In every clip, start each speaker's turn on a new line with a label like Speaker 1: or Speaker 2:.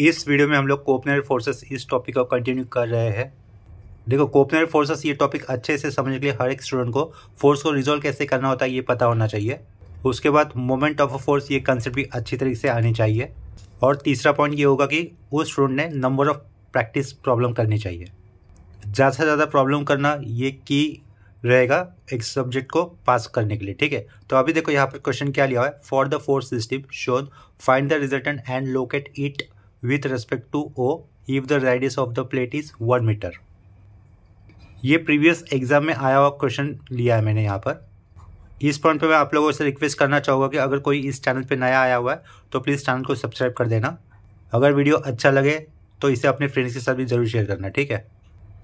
Speaker 1: इस वीडियो में हम लोग कोऑर्डिनेट फोर्सेस इस टॉपिक को कंटिन्यू कर रहे हैं। देखो, कोऑर्डिनेट फोर्सेस ये टॉपिक अच्छे से समझने के लिए हर एक स्टूडेंट को फोर्स को रिजोल्व कैसे करना होता है ये पता होना चाहिए। उसके बाद मोमेंट ऑफ अ फोर्स ये कंसेप्ट भी अच्छी तरीके से आनी चाहिए। और तीसरा पॉइंट ये होगा कि उस स्टूडेंट ने नंबर ऑफ प्रैक्टिस प्रॉब्लम करनी चाहिए। ज़्यादा से ज़्यादा प्रॉब्लम करना ये की रहेगा एक सब्जेक्ट को पास करने के लिए। ठीक है, तो अभी देखो यहाँ पर क्वेश्चन क्या लिया हुआ है। For the force system shown find the resultant and locate it with respect to O if the radius of the plate is 1 metre. ये प्रीवियस एग्जाम में आया हुआ क्वेश्चन लिया है मैंने यहाँ पर। इस पॉइंट पे मैं आप लोगों से रिक्वेस्ट करना चाहूँगा कि अगर कोई इस चैनल पे नया आया हुआ है तो प्लीज़ चैनल को सब्सक्राइब कर देना। अगर वीडियो अच्छा लगे तो इसे अपने फ्रेंड्स के साथ भी जरूर शेयर करना। ठीक है,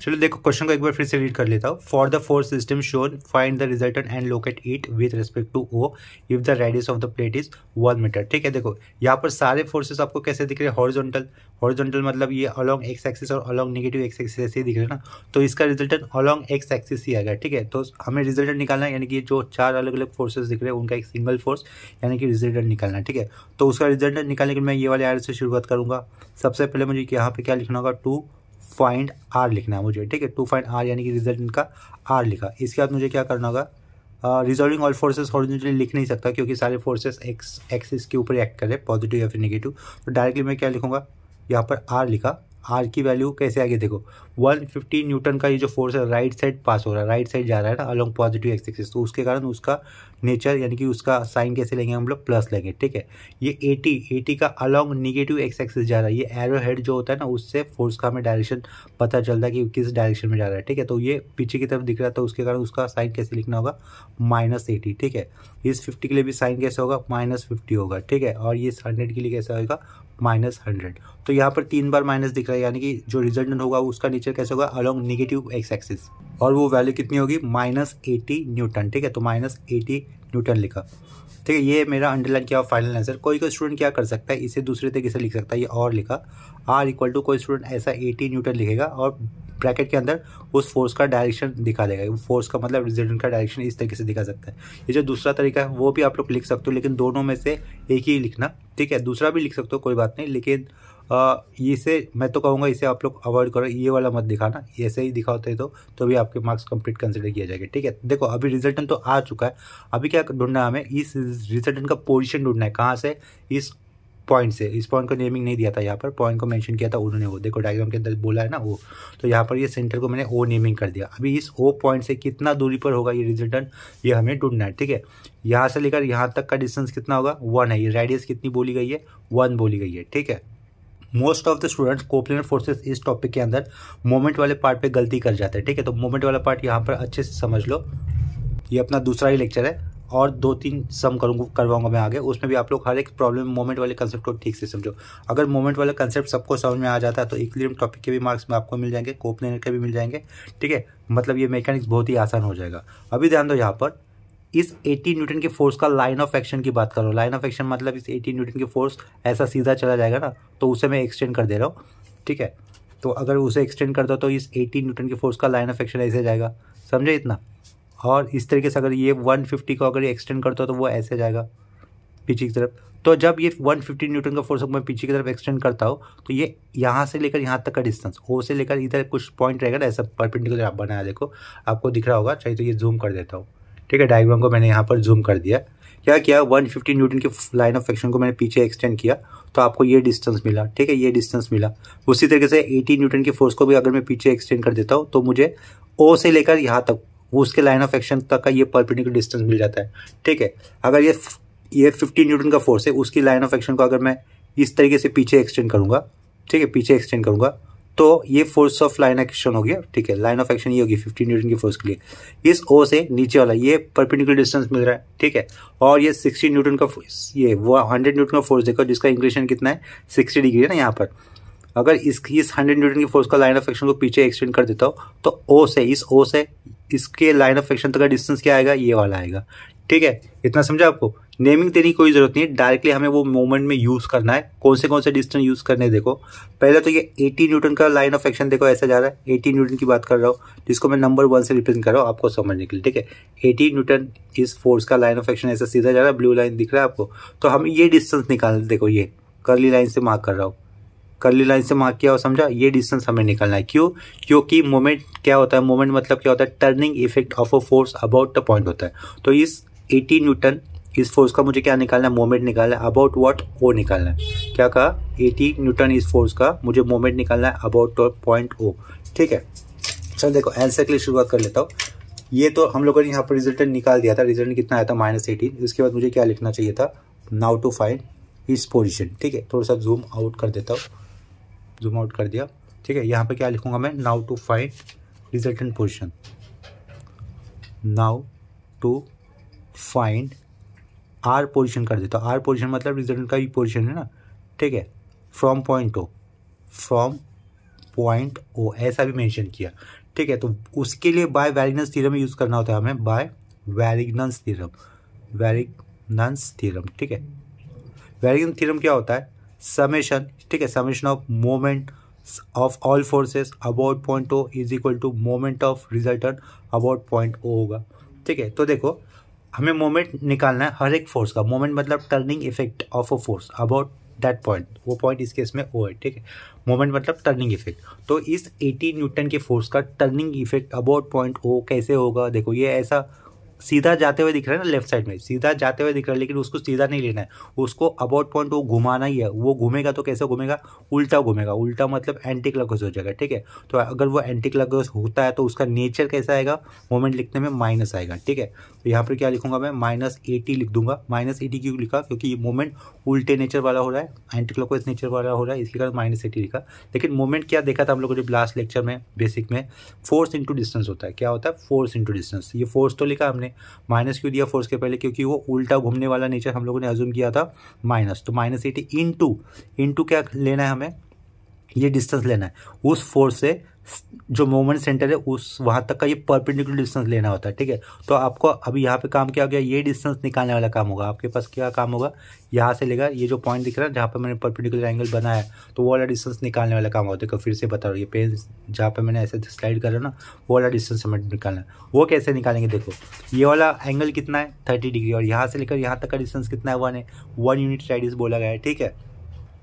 Speaker 1: चलो देखो क्वेश्चन को एक बार फिर से रीड कर लेता हूँ। For the force system shown find the resultant and locate it with respect to O if the radius of the plate is 1 metre. ठीक है, देखो यहाँ पर सारे फोर्सेस आपको कैसे दिख रहे हैं, हॉरिजॉन्टल मतलब ये अलोंग एक्स एक्सिस और अलोंग नेगेटिव एक्स एक्सिस ऐसे ही दिख रहे हैं ना। तो इसका रिजल्टेंट अलोंग एक्स एक्सिस ही आएगा। ठीक है, तो हमें रिजल्टेंट निकालना है, यानी कि जो 4 अलग अलग फोर्सेस दिख रहे हैं उनका एक सिंगल फोर्स यानी कि रिजल्टेंट निकालना है। ठीक है, तो उसका रिजल्टेंट निकालने के लिए मैं ये वाले एरो से शुरुआत करूँगा। सबसे पहले मुझे यहाँ पे क्या लिखना होगा, टू फाइंड आर लिखना है मुझे। ठीक है, टू फाइंड आर यानी कि रिजल्टेंट का आर लिखा। इसके बाद मुझे क्या करना होगा, रिजॉल्विंग ऑल फोर्सेस हॉरिजॉन्टली लिख नहीं सकता क्योंकि सारे फोर्सेस एक्स एक्सिस के ऊपर एक्ट कर रहे हैं, पॉजिटिव या फिर नेगेटिव। तो डायरेक्टली मैं क्या लिखूंगा, यहाँ पर आर लिखा। आर की वैल्यू कैसे आगे देखो, 150 न्यूटन का ये जो फोर्स है राइट साइड पास हो रहा है, राइट साइड जा रहा है ना अलोंग पॉजिटिव एक्स एक्सिस। तो उसके कारण उसका नेचर यानी कि उसका साइन कैसे लेंगे हम लोग, प्लस लेंगे। ठीक है, ये 80 का अलोंग नेगेटिव एक्स एक्सिस जा रहा है। ये एरो हेड जो होता है ना उससे फोर्स का हमें डायरेक्शन पता चलता है कि किस डायरेक्शन में जा रहा है। ठीक है, तो ये पीछे की तरफ दिख रहा है तो उसके कारण उसका साइन कैसे लिखना होगा, -80। ठीक है, इस 50 के लिए भी साइन कैसे होगा, -50 होगा। ठीक है, और ये 100 के लिए कैसा होगा, -100। तो यहाँ पर 3 बार माइनस दिख रहा है यानी कि जो रिजल्टेंट होगा उसका नेचर कैसे होगा, अलोंग नेगेटिव एक्स एक्सिस। और वो वैल्यू कितनी होगी, -80 न्यूटन। ठीक है, तो -80 न्यूटन लिखा। ठीक है, ये मेरा अंडरलाइन किया फाइनल आंसर। कोई स्टूडेंट क्या कर सकता है, इसे दूसरे तरीके से लिख सकता है। ये और लिखा, आर इक्वल टू कोई स्टूडेंट ऐसा 80 न्यूटन लिखेगा और ब्रैकेट के अंदर उस फोर्स का डायरेक्शन दिखा देगा। फोर्स का मतलब रिजल्टेंट का डायरेक्शन इस तरीके से दिखा सकता है। ये जो दूसरा तरीका है वो भी आप लोग लिख सकते हो, लेकिन दोनों में से एक ही लिखना। ठीक है, दूसरा भी लिख सकते हो कोई बात नहीं, लेकिन इसे मैं तो कहूँगा इसे आप लोग अवॉइड करो, ये वाला मत दिखाना। ऐसे ही दिखाते तो भी आपके मार्क्स कंप्लीट कंसिडर किया जाएगा। ठीक है, देखो अभी रिजल्टेंट तो आ चुका है। अभी क्या ढूंढना है हमें, इस रिजल्टेंट का पोजीशन ढूंढना है। कहाँ से, इस पॉइंट से। इस पॉइंट को नेमिंग नहीं दिया था, यहाँ पर पॉइंट को मेंशन किया था उन्होंने, वो देखो डायग्राम के अंदर बोला है ना वो। तो यहाँ पर ये सेंटर को मैंने ओ नेमिंग कर दिया। अभी इस ओ पॉइंट से कितना दूरी पर होगा ये रिजल्टेंट, ये हमें ढूंढना है। ठीक है, यहाँ से लेकर यहाँ तक का डिस्टेंस कितना होगा, 1 है। ये रेडियस कितनी बोली गई है, 1 बोली गई है। ठीक है, most of the students coplanar forces इस टॉपिक के अंदर मोमेंट वाले पार्ट पे गलती कर जाते हैं। ठीक है, तो मोमेंट वाला पार्ट यहाँ पर अच्छे से समझ लो। ये अपना दूसरा ही लेक्चर है और 2-3 सम करवाऊंगा मैं आगे, उसमें भी आप लोग हर एक प्रॉब्लम मोमेंट वाले कंसेप्ट को ठीक से समझो। अगर मोमेंट वाला कंसेप्ट सबको समझ में आ जाता है तो इक्विलिब्रियम टॉपिक के भी मार्क्स में आपको मिल जाएंगे, कोप्लेनर के भी मिल जाएंगे। ठीक है, मतलब ये मैकेनिक्स बहुत ही आसान हो जाएगा। अभी ध्यान दो, यहाँ पर इस 80 न्यूटन के फोर्स का लाइन ऑफ एक्शन की बात करो। लाइन ऑफ एक्शन मतलब इस 80 न्यूटन के फोर्स ऐसा सीधा चला जाएगा ना, तो उसे मैं एक्सटेंड कर दे रहा हूँ। ठीक है, तो अगर उसे एक्सटेंड कर दो तो इस 80 न्यूटन के फोर्स का लाइन ऑफ एक्शन ऐसे जाएगा, समझे इतना। और इस तरीके से अगर ये 150 को अगर एक्सटेंड करता हो तो वो ऐसे जाएगा पीछे की तरफ। तो जब ये 150 न्यूटन का फोर्स मैं पीछे की तरफ एक्सटेंड करता हूँ तो ये यहाँ से लेकर यहाँ तक का डिस्टेंस, ओ से लेकर इधर कुछ पॉइंट रहेगा ना, ऐसा परपेंडिकुलर आप बनाया, देखो आपको दिख रहा होगा। चाहिए तो ये जूम कर देता हूँ। ठीक है, डायग्राम को मैंने यहाँ पर जूम कर दिया। क्या किया, 150 न्यूटन की लाइन ऑफ एक्शन को मैंने पीछे एक्सटेंड किया तो आपको ये डिस्टेंस मिला। ठीक है, ये डिस्टेंस मिला। उसी तरीके से 80 न्यूटन के फोर्स को भी अगर मैं पीछे एक्सटेंड कर देता हूँ तो मुझे ओ से लेकर यहाँ तक वो उसके लाइन ऑफ एक्शन तक का ये परपेंडिकुलर डिस्टेंस मिल जाता है। ठीक है, अगर ये 50 न्यूटन का फोर्स है, उसकी लाइन ऑफ एक्शन को अगर मैं इस तरीके से पीछे एक्सटेंड करूँगा, ठीक है, पीछे एक्सटेंड करूँगा तो ये फोर्स ऑफ लाइन एक्शन हो गया। ठीक है, लाइन ऑफ एक्शन ये होगी 50 न्यूटन की फोर्स के लिए। इस ओ से नीचे वाला ये परपेंडिकुलर डिस्टेंस मिल रहा है। ठीक है, और ये 60 न्यूटन का ये वो 100 न्यूटन का फोर्स देखो जिसका इंक्लिनेशन कितना है, 60 डिग्री है ना यहाँ पर। अगर इस 100 न्यूटन की फोर्स का लाइन ऑफ एक्शन को पीछे एक्सटेंड कर देता हूँ तो ओ से इसके लाइन ऑफ एक्शन तक का डिस्टेंस क्या आएगा, ये वाला आएगा। ठीक है, इतना समझा आपको। नेमिंग देने की कोई जरूरत नहीं है, डायरेक्टली हमें वो मोमेंट में यूज़ करना है। कौन से डिस्टेंस यूज़ करने हैं देखो। पहले तो ये 80 न्यूटन का लाइन ऑफ एक्शन देखो ऐसा जा रहा है, 80 न्यूटन की बात कर रहा हूँ जिसको मैं नंबर 1 से रिप्रेजेंट कर रहा हूँ आपको समझने के लिए। ठीक है, 80 न्यूटन इस फोर्स का लाइन ऑफ एक्शन ऐसा सीधा जा रहा है, ब्लू लाइन दिख रहा है आपको। तो हम ये डिस्टेंस निकाल, देखो ये कर्ली लाइन से मार्क कर रहा हूँ। कर्ली लाइन से मार्क किया और समझा, ये डिस्टेंस हमें निकालना है। क्यों? क्योंकि मोमेंट क्या होता है, मोमेंट मतलब क्या होता है, turning effect of a force about the point होता है। तो इस 80 न्यूटन इस फोर्स का मुझे क्या निकालना है, मोमेंट निकालना है अबाउट व्हाट, ओ निकालना है। क्या कहा, 80 न्यूटन इस फोर्स का मुझे मोमेंट निकालना है अबाउट पॉइंट ओ। ठीक है, चल देखो आंसर के लिए शुरुआत कर लेता हूँ। ये तो हम लोगों ने यहाँ पर रिजल्टेंट निकाल दिया था, रिजल्टेंट कितना आया था -18। इसके बाद मुझे क्या लिखना चाहिए था, नाउ टू फाइंड इस पोजीशन। ठीक है, थोड़ा सा जूम आउट कर देता हूँ, जूम आउट कर दिया। ठीक है, यहाँ पे क्या लिखूंगा मैं, now to find resultant position, now to find R position कर देता हूँ। आर पोजीशन मतलब रिजल्टेंट का ही पोजीशन है ना। ठीक है, from point O, from point O ऐसा भी मेंशन किया। ठीक है, तो उसके लिए बाय वैरिगनस थ्योरम यूज़ करना होता है हमें, बाय वैरिगनस थ्योरम, वैरिगनस थ्योरम। ठीक है, वैरिगनस थ्योरम क्या होता है, समेशन। ठीक है, summation of moment of all forces about point O is equal to moment of resultant about point O होगा। ठीक है, तो देखो हमें मोमेंट निकालना है हर एक फोर्स का। मोमेंट मतलब turning effect of a force about that point, वो पॉइंट इस केस में ओ है। ठीक है, मोमेंट मतलब टर्निंग इफेक्ट। तो इस 80 न्यूटन के फोर्स का turning effect about point O कैसे होगा, देखो ये ऐसा सीधा जाते हुए दिख रहा है ना, लेफ्ट साइड में सीधा जाते हुए दिख रहा है, लेकिन उसको सीधा नहीं लेना है, उसको अबाउट पॉइंट वो घुमाना ही है। वो घूमेगा तो कैसे घूमेगा, उल्टा घूमेगा। उल्टा मतलब एंटी क्लॉकवाइज हो जाएगा। ठीक है, तो अगर वो एंटी क्लॉकवाइज होता है तो उसका नेचर कैसा आएगा, मोमेंट लिखने में माइनस आएगा। ठीक है, तो यहाँ पर क्या लिखूंगा मैं, -80 लिख दूंगा। -80 क्यों लिखा, क्योंकि मोमेंट उल्टे नेचर वाला हो रहा है, एंटी क्लॉकवाइज नेचर वाला हो रहा है, इसके कारण -80 लिखा। लेकिन मोमेंट क्या देखा था हम लोगों ने लास्ट लेक्चर में, बेसिक में, फोर्स इंटू डिस्टेंस होता है। क्या होता है, फोर्स इंटू डिस्टेंस। ये फोर्स तो लिखा हमने, माइनस क्यों दिया फोर्स के पहले, क्योंकि वो उल्टा घूमने वाला नेचर हम लोगों ने अज्यूम किया था माइनस। तो -80 इंटू क्या लेना है हमें, ये डिस्टेंस लेना है उस फोर्स से जो मोमेंट सेंटर है उस वहाँ तक का, ये परपेंडिकुलर डिस्टेंस लेना होता है। ठीक है, तो आपको अभी यहाँ पे काम क्या हो गया, ये डिस्टेंस निकालने वाला काम होगा। आपके पास क्या काम होगा, यहाँ से लेगा ये जो पॉइंट दिख रहा है जहाँ पे मैंने परपेंडिकुलर एंगल बनाया है, तो वो वाला डिस्टेंस निकालने वाला काम होता है। देखो फिर से बता रहा हूँ, ये पेन जहाँ पे मैंने ऐसे स्लाइड कर रहा ना, वो वाला डिस्टेंस हमें निकालना है। वो कैसे निकालेंगे, देखो ये वाला एंगल कितना है, 30 डिग्री, और यहाँ से लेकर यहाँ तक का डिस्टेंस कितना है, 1 है। 1 यूनिट रेडियस बोला गया है। ठीक है,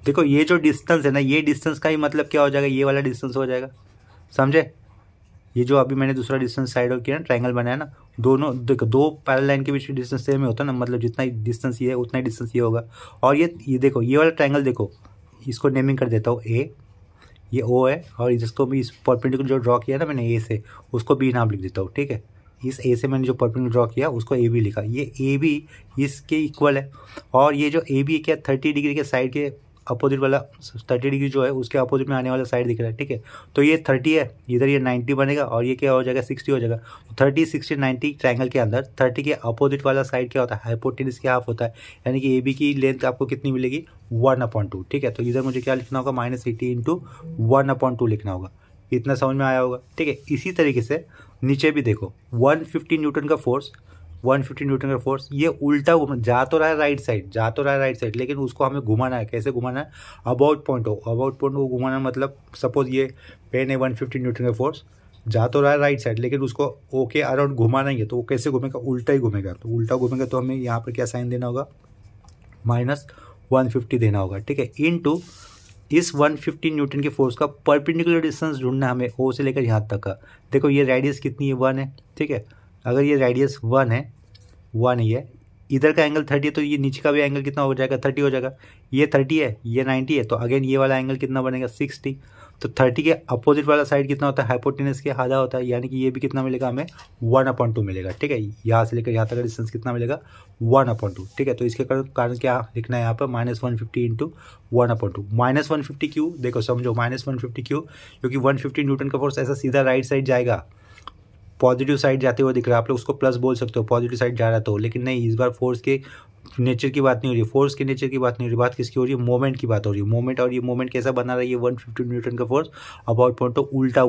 Speaker 1: देखो ये जो डिस्टेंस है ना, ये डिस्टेंस का ही मतलब क्या हो जाएगा, ये वाला डिस्टेंस हो जाएगा। समझे, ये जो अभी मैंने दूसरा डिस्टेंस साइड और किया ना, ट्रायंगल बनाया ना, दोनों देखो दो पैरेलल लाइन के बीच में डिस्टेंस सेम ही होता है ना, मतलब जितना ही डिस्टेंस ये है उतना ही डिस्टेंस ये होगा। और ये देखो ये वाला ट्रायंगल, देखो इसको नेमिंग कर देता हूँ ए, ये ओ है, और जिसको भी इस परपेंडिकुलर जो ड्रॉ किया ना मैंने ए से, उसको बी नाम लिख देता हूँ। ठीक है, इस ए से मैंने जो परपेंडिकुलर ड्रॉ किया उसको ए बी लिखा, ये ए बी इसके इक्वल है। और ये जो ए बी क्या, 30 डिग्री के साइड के अपोजिट वाला, 30 डिग्री जो है उसके अपोजिट में आने वाला साइड दिख रहा है। ठीक है, तो ये 30 है, इधर ये 90 बनेगा, और ये क्या हो जाएगा, 60 हो जाएगा। तो 30, 60, 90 ट्रायंगल के अंदर 30 के अपोजिट वाला साइड क्या होता है, हाइपोटेनस के हाफ होता है। यानी कि ए बी की लेंथ आपको कितनी मिलेगी, 1/2। ठीक है, तो इधर मुझे क्या लिखना होगा, -80 इंटू 1/2 लिखना होगा। इतना समझ में आया होगा। ठीक है, इसी तरीके से नीचे भी देखो 150 न्यूटन का फोर्स, 150 न्यूटन का फोर्स, ये उल्टा घूम जा तो रहा है राइट साइड, लेकिन उसको हमें घुमाना है। कैसे घुमाना है, अबाउट पॉइंट ओ घुमाना, मतलब सपोज ये पेन है 150 न्यूटन का फोर्स, जा तो रहा है राइट साइड, लेकिन उसको ओ के अराउंड घुमाना ही है। तो वो कैसे घूमेगा, उल्टा ही घूमेगा। तो उल्टा घूमेगा तो हमें यहाँ पर क्या साइन देना होगा, -150 देना होगा। ठीक है, इनटू इस 150 न्यूटन के फोर्स का परपेंडिकुलर डिस्टेंस ढूंढना हमें ओ से लेकर यहाँ तक का। देखो ये रेडियस कितनी है, 1 है। ठीक है, अगर ये रेडियस 1 है, 1 ही है, इधर का एंगल 30 है, तो ये नीचे का भी एंगल कितना हो जाएगा, 30 हो जाएगा। ये 30 है, ये 90 है, तो अगेन ये वाला एंगल कितना बनेगा, 60। तो 30 के अपोजिट वाला साइड कितना होता है, हाइपोटेनस के आधा होता है, यानी कि ये भी कितना मिलेगा हमें, 1/2 मिलेगा। ठीक है, यहाँ से लेकर यहाँ तक का डिस्टेंस कितना मिलेगा, 1/2। ठीक है, तो इसके कारण क्या लिखना है यहाँ पर, -150 इंटू 1/2। -150 क्यों, देखो समझो, -150 क्यों, क्योंकि 150 न्यूटन का फोर्स ऐसा सीधा राइट साइड जाएगा, पॉजिटिव साइड जाते हुए दिख रहा है। आप लोग उसको प्लस बोल सकते हो, पॉजिटिव साइड जा रहा है तो, लेकिन नहीं, इस बार फोर्स के नेचर की बात नहीं हो रही, फोर्स के नेचर की बात नहीं हो रही, बात किसकी हो रही है, मोमेंट की बात हो रही है। मोमेंट, और ये मोमेंट कैसा बना रहा है, ये 150 न्यूटन का फोर्स अबाउट पॉइंट तो उल्टा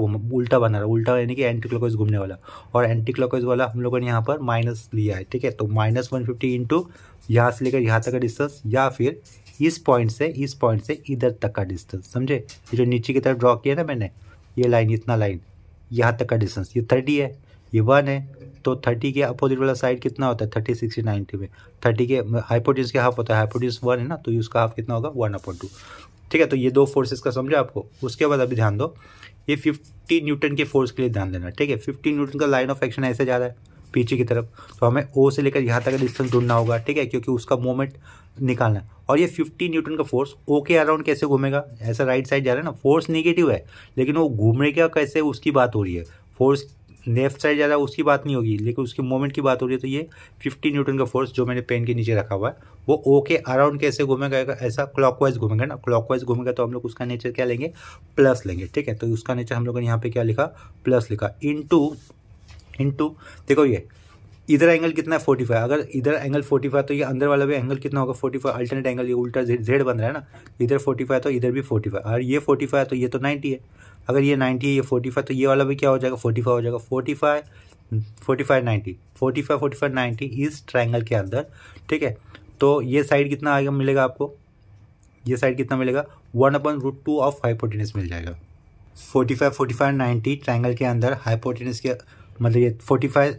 Speaker 1: बना रहा है। उल्टा यानी कि एंटी क्लॉकवाइज घूमने वाला, और एंटी क्लॉकवाइज वाला हम लोगों ने यहाँ पर माइनस लिया है। ठीक है, तो -150 इंटू यहाँ से लेकर यहाँ तक का डिस्टेंस, या फिर इस पॉइंट से इधर तक का डिस्टेंस। समझे, ये जो नीचे की तरफ ड्रॉ किया ना मैंने, ये लाइन, इतना लाइन यहाँ तक का डिस्टेंस, ये 30 है, ये 1 है, तो 30 के अपोजिट वाला साइड कितना होता है, 30, 60, 90 में 30 के हाइपोटेनस के हाफ होता है, हाइपोटेनस 1 है ना, तो उसका हाफ कितना होगा, 1/2। ठीक है, तो ये 2 फोर्सेस का समझा आपको। उसके बाद अभी ध्यान दो, ये 50 न्यूटन के फोर्स के लिए ध्यान देना, ठीक है। 50 न्यूटन का लाइन ऑफ एक्शन ऐसे जा रहा है पीछे की तरफ, तो हमें ओ से लेकर यहाँ तक का डिस्टेंस ढूंढना होगा, ठीक है, क्योंकि उसका मोमेंट निकालना है। और ये 50 न्यूटन का फोर्स ओ के अराउंड कैसे घूमेगा, ऐसा राइट साइड जा रहा है ना, फोर्स नेगेटिव है, लेकिन वो घूमेगा कैसे उसकी बात हो रही है। फोर्स लेफ्ट साइड जा रहा है उसकी बात नहीं होगी, लेकिन उसके मोमेंट की बात हो रही है। तो ये 50 न्यूटन का फोर्स जो मैंने पेन के नीचे रखा हुआ है, वो ओ के अराउंड कैसे घूमेगा, ऐसा क्लॉकवाइज घूमेगा ना। क्लॉकवाइज घूमेगा तो हम लोग उसका नेचर क्या लेंगे, प्लस लेंगे, ठीक है। तो उसका नेचर हम लोगों ने यहाँ पे क्या लिखा, प्लस लिखा। इनटू देखो ये इधर एंगल कितना है 45, अगर इधर एंगल 45 तो ये अंदर वाला भी एंगल कितना होगा 45, अल्टरनेट एंगल, ये उल्टा जेड बन रहा है ना, इधर 45 तो इधर भी 45, और ये 45 है तो ये तो 90 है। अगर ये 90 है ये 45 तो ये वाला भी क्या हो जाएगा 45 हो जाएगा। 45 90 इस ट्रायंगल के अंदर, ठीक है। तो ये साइड कितना आएगा मिलेगा आपको, ये साइड कितना मिलेगा 1/√2 ऑफ हाइपोटेनस मिल जाएगा। 45 90 ट्रायंगल के अंदर हाइपोटेनस के मतलब ये 45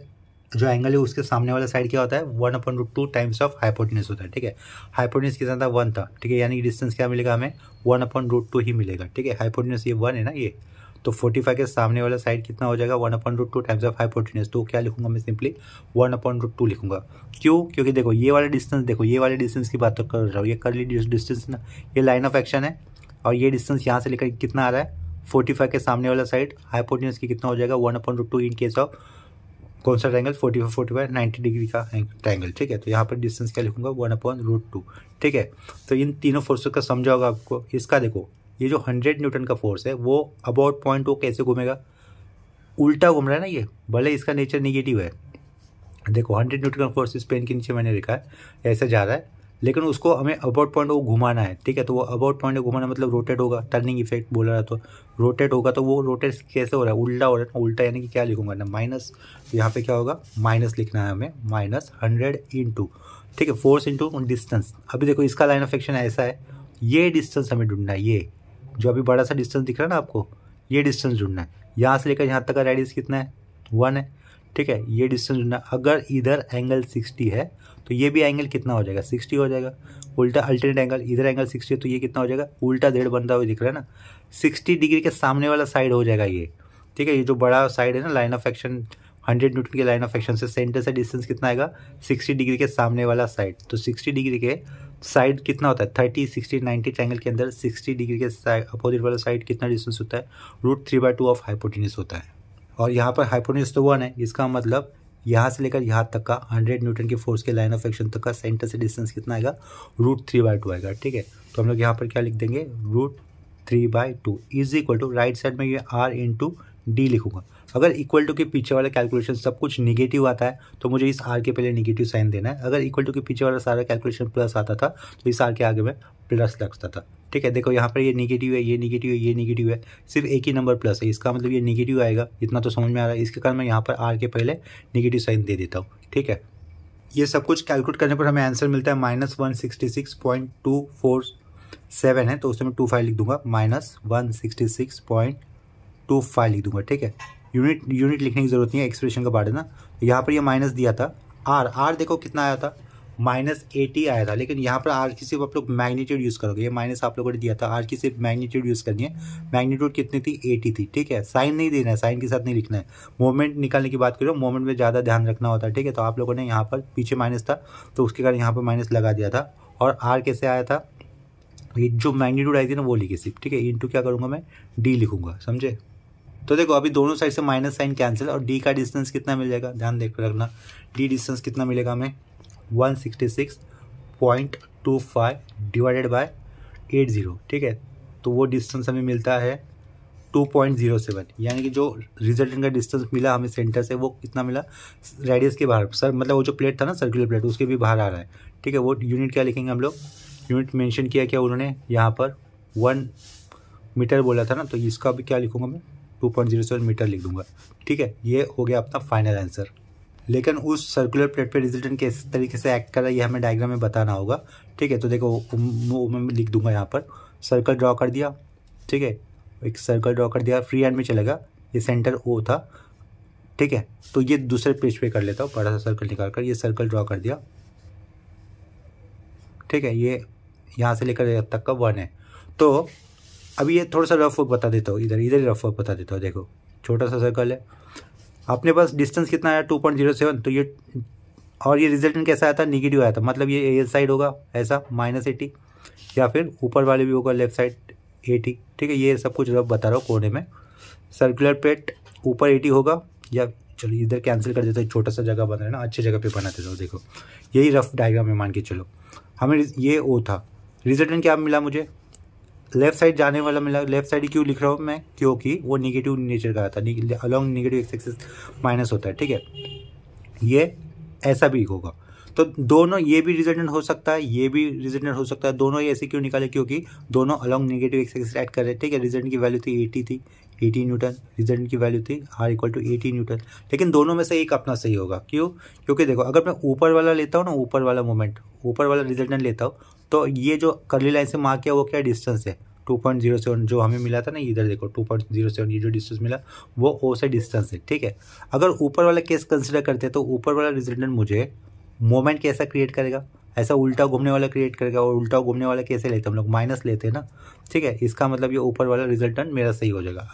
Speaker 1: जो एंगल है उसके सामने वाला साइड क्या होता है 1/√2 टाइम्स ऑफ हाइपोटेनस होता है, ठीक है। हाइपोटेनस कितना था 1 था, ठीक है, यानी कि डिस्टेंस क्या मिलेगा हमें 1/√2 ही मिलेगा, ठीक है। हाइपोटेनस ये 1 है ना ये, तो 45 के सामने वाला साइड कितना हो जाएगा 1/√2 टाइम्स ऑफ हाइपोटेनस। तो क्या लिखूंगा मैं सिंपली 1/√2 लिखूंगा। क्यों, क्योंकि देखो ये वाला डिस्टेंस, देखो ये वाले डिस्टेंस की बात तो कर रहा हूँ, ये करली डिस्टेंस ना, ये लाइन ऑफ एक्शन है, और ये डिस्टेंस यहाँ से लेकर कितना आ रहा है 45 के सामने वाला साइड हाइपोटेनस की कितना हो जाएगा 1/√2 इन केस ऑफ कौन सा ट्रायंगल 45 90 डिग्री का ट्रायंगल, ठीक है। तो यहाँ पर डिस्टेंस क्या लिखूंगा 1/√2, ठीक है। तो इन तीनों फोर्सेस का समझा होगा आपको। इसका देखो ये जो 100 न्यूटन का फोर्स है वो अबाउट पॉइंट वो कैसे घूमेगा, उल्टा घूम रहा है ना ये, भले इसका नेचर निगेटिव है। देखो 100 न्यूटन का फोर्स इस पेन के नीचे मैंने लिखा है ऐसे जा रहा है, लेकिन उसको हमें अबाउट पॉइंट वो घुमाना है, ठीक है। तो वो अबाउट पॉइंट घुमाना मतलब रोटेट होगा, टर्निंग इफेक्ट बोल रहा है, तो रोटेट होगा, तो वो रोटेट कैसे हो रहा है उल्टा हो रहा है ना। उल्टा यानी कि क्या लिखूंगा ना माइनस, तो यहाँ पे क्या होगा माइनस लिखना है हमें, -100 इंटू, ठीक है, फोर्स इंटू डिस्टेंस। अभी देखो इसका लाइन ऑफ एक्शन ऐसा है, ये डिस्टेंस हमें ढूंढना है, ये जो अभी बड़ा सा डिस्टेंस दिख रहा है ना आपको, ये डिस्टेंस ढूंढना है। यहाँ से लेकर यहाँ तक का रेडियस कितना है 1 है, ठीक है। ये डिस्टेंस ढूंढना, अगर इधर एंगल 60 है तो ये भी एंगल कितना हो जाएगा 60 हो जाएगा। उल्टा अल्टरनेट एंगल, इधर एंगल 60 है तो ये कितना हो जाएगा उल्टा जेड बनता हुआ दिख रहा है ना, 60 डिग्री के सामने वाला साइड हो जाएगा ये, ठीक है। ये जो बड़ा साइड है ना लाइन ऑफ एक्शन 100 न्यूटन के लाइन ऑफ एक्शन से सेंटर से डिस्टेंस कितना आएगा 60 डिग्री के सामने वाला साइड। तो 60 डिग्री के साइड कितना होता है 30 60 90 ट्रायंगल के अंदर 60 डिग्री के साइड अपोजिट वाला साइड कितना डिस्टेंस होता है √3/2 ऑफ हाइपोटेनस होता है। और यहाँ पर हाइपोटेनस तो 1 है, इसका मतलब यहाँ से लेकर यहाँ तक का 100 न्यूटन के फोर्स के लाइन ऑफ एक्शन तक का सेंटर से डिस्टेंस कितना आएगा √3/2 आएगा, ठीक है। तो हम लोग यहाँ पर क्या लिख देंगे √3/2 is equal to, right side में ये r इंटू डी लिखूंगा। अगर इक्वल टू के पीछे वाला कैलकुलेशन सब कुछ निगेटिव आता है तो मुझे इस r के पहले निगेटिव साइन देना है। अगर इक्वल टू के पीछे वाला सारा कैलकुलेशन प्लस आता था तो इस r के आगे में प्लस लगता था, ठीक है। देखो यहाँ पर ये निगेटिव है, ये निगेटिव है, ये निगेटिव है, सिर्फ एक ही नंबर प्लस है, इसका मतलब ये निगेटिव आएगा, इतना तो समझ में आ रहा है। इसके कारण मैं यहाँ पर r के पहले निगेटिव साइन दे देता हूँ, ठीक है। ये सब कुछ कैलकुलेट करने पर हमें आंसर मिलता है -166.247 है, तो उसमें मैं 25 लिख दूंगा, -166.25 लिख दूंगा, ठीक है। यूनिट लिखने की जरूरत नहीं है, एक्सप्रेशन का पार्ट है ना। यहाँ पर ये माइनस दिया था, आर देखो कितना आया था -80 आया था, लेकिन यहाँ पर आर की सिर्फ आप लोग मैग्नीट्यूड यूज़ करोगे, ये माइनस आप लोगों ने दिया था, आर की सिर्फ मैग्नीट्यूड यूज़ करनी है। मैग्नीट्यूड कितनी थी 80 थी, ठीक है। साइन नहीं देना है, साइन के साथ नहीं लिखना है। मोमेंट निकालने की बात करो, मोमेंट में ज़्यादा ध्यान रखना होता है, ठीक है। तो आप लोगों ने यहाँ पर पीछे माइनस था तो उसके कारण यहाँ पर माइनस लगा दिया था, और आर कैसे आया था ये जो मैग्नीट्यूड आई थी ना वो लिखी सिर्फ, ठीक है। इंटू क्या करूँगा मैं डी लिखूंगा, समझे। तो देखो अभी दोनों साइड से माइनस साइन कैंसिल, और डी का डिस्टेंस कितना मिलेगा ध्यान देख रखना, डी डिस्टेंस कितना मिलेगा हमें 166.25 डिवाइडेड बाय 80, ठीक है। तो वो डिस्टेंस हमें मिलता है 2.07, यानी कि जो रिजल्टेंट का डिस्टेंस मिला हमें सेंटर से वो कितना मिला रेडियस के बाहर, सर मतलब वो जो प्लेट था ना सर्कुलर प्लेट उसके भी बाहर आ रहा है, ठीक है। वो यूनिट क्या लिखेंगे हम लोग, यूनिट मेंशन किया क्या उन्होंने यहाँ पर 1 मीटर बोला था ना, तो इसका भी क्या लिखूंगा मैं 2.07 मीटर लिख दूंगा, ठीक है। ये हो गया अपना फाइनल आंसर। लेकिन उस सर्कुलर प्लेट पे रिजल्टेंट किस तरीके से एक्ट कर रहा है ये हमें डायग्राम में बताना होगा, ठीक है। तो देखो वो मैं लिख दूंगा यहाँ पर, सर्कल ड्रॉ कर दिया, ठीक है, एक सर्कल ड्रॉ कर दिया, फ्री हैंड में चलेगा, ये सेंटर ओ था, ठीक है। तो ये दूसरे पेज पे कर लेता हूँ, बड़ा सा सर्कल निकाल कर ये सर्कल ड्रॉ कर दिया, ठीक है। ये यहाँ से लेकर तक का 1 है, तो अभी ये थोड़ा सा रफ वर्क बता देता हूँ, इधर ही रफ वर्क बता देता हूँ। देखो छोटा सा सर्कल है, अपने पास डिस्टेंस कितना आया 2.07, तो ये और ये रिजल्टेंट कैसा आया था, निगेटिव आया था, मतलब ये साइड होगा ऐसा -80, या फिर ऊपर वाले भी होगा लेफ्ट साइड 80। ठीक है, ये सब कुछ रफ बता रहा हूँ कोने में। सर्कुलर प्लेट ऊपर 80 होगा, या चलो इधर कैंसिल कर देता हूँ, छोटा सा जगह बन रहा है ना, अच्छी जगह पे बना देता हूँ। देखो यही रफ डायग्राम है, मान के चलो हमें ये ओ था, रिजल्टेंट क्या मिला मुझे, लेफ्ट साइड जाने वाला मिला। लेफ्ट साइड क्यों लिख रहा हूँ मैं, क्योंकि वो निगेटिव नेचर का था, along negative x axis minus होता है। ठीक है, ये ऐसा भी होगा, तो दोनों ये भी रिजल्टेंट हो सकता है, ये भी रिजल्टेंट हो सकता है। दोनों ही ऐसे क्यों निकाले, क्योंकि दोनों along negative x axis add कर रहे हैं। ठीक है, रिजल्टेंट की वैल्यू थी 80 थी, 80 न्यूटन, रिजल्टेंट की वैल्यू थी R = 80 न्यूटन। लेकिन दोनों में से एक अपना सही होगा, क्यों, क्योंकि देखो अगर मैं ऊपर वाला लेता हूँ ना, ऊपर वाला मोमेंट, ऊपर वाला रिजल्टेंट लेता हूँ, तो ये जो कर्ली लाइन से मार्क किया वो क्या डिस्टेंस है, 2.07 जो हमें मिला था ना, इधर देखो 2.07 ये जो डिस्टेंस मिला वो ओ से डिस्टेंस है। ठीक है, अगर ऊपर वाला केस कंसिडर करते हैं तो ऊपर वाला रिजल्टेंट मुझे मोमेंट कैसा क्रिएट करेगा, ऐसा उल्टा घूमने वाला क्रिएट करेगा। और उल्टा घूमने वाला कैसे लेते हैं हम लोग, माइनस लेते हैं ना। ठीक है, इसका मतलब ये ऊपर वाला रिजल्टेंट मेरा सही हो जाएगा।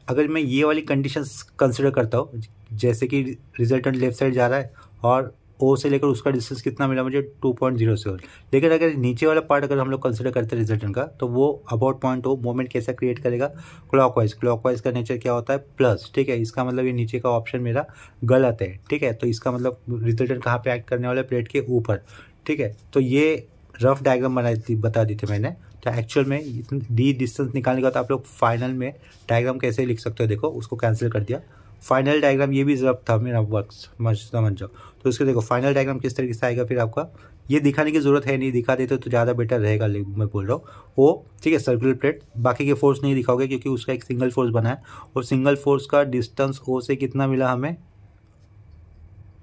Speaker 1: अगर मैं ये वाली कंडीशंस कंसिडर करता हूँ, जैसे कि रिजल्टेंट लेफ्ट साइड जा रहा है और ओ से लेकर उसका डिस्टेंस कितना मिला मुझे 2.07, लेकिन अगर नीचे वाला पार्ट अगर हम लोग कंसिडर करते हैं रिजल्टेंट का, तो वो अबाउट पॉइंट ओ मोमेंट कैसा क्रिएट करेगा, क्लॉकवाइज का नेचर क्या होता है प्लस। ठीक है, इसका मतलब ये नीचे का ऑप्शन मेरा गलत है। ठीक है, तो इसका मतलब रिजल्टेंट कहाँ पे एक्ट करने वाला है, प्लेट के ऊपर। ठीक है, तो ये रफ डायग्राम बता दी थी मैंने। तो एक्चुअल में डी डिस्टेंस निकालने के बाद आप लोग फाइनल में डायग्राम कैसे लिख सकते हो, देखो उसको कैंसिल कर दिया। फाइनल डायग्राम ये भी रफ था मेरा वर्क, समझ जाओ। तो इसको देखो फाइनल डायग्राम किस तरीके से आएगा, फिर आपका ये दिखाने की जरूरत है नहीं, दिखा देते तो ज़्यादा बेटर रहेगा, मैं बोल रहा हूँ। वो ठीक है, सर्कुलर प्लेट, बाकी के फोर्स नहीं दिखाओगे क्योंकि उसका एक सिंगल फोर्स बना है, और सिंगल फोर्स का डिस्टेंस ओ से कितना मिला हमें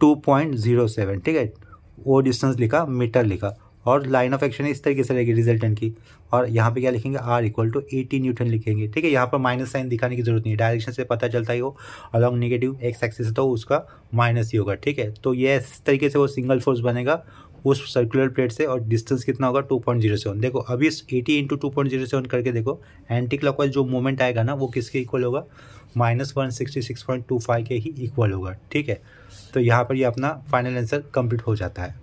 Speaker 1: 2.07। ठीक है, वो डिस्टेंस लिखा, मीटर लिखा, और लाइन ऑफ एक्शन इस तरीके से रहेगी रिजल्टेंट की, और यहाँ पे क्या लिखेंगे R = 80 न्यूटन लिखेंगे। ठीक है, यहाँ पर माइनस साइन दिखाने की जरूरत नहीं है, डायरेक्शन से पता चलता ही हो, अलॉन्ग नेगेटिव एक्स एक्सिस है तो उसका माइनस ही होगा। ठीक है, तो ये इस तरीके से वो सिंगल फोर्स बनेगा उस सर्कुलर प्लेट से, और डिस्टेंस कितना होगा 2.07। देखो अभी इस 80 × 2.07 करके देखो, एंटी क्लॉकवाइज जो मूवमेंट आएगा ना वो किसके इक्वल होगा, -166.25 के ही इक्वल होगा। ठीक है, तो यहाँ पर ये अपना फाइनल आंसर कंप्लीट हो जाता है।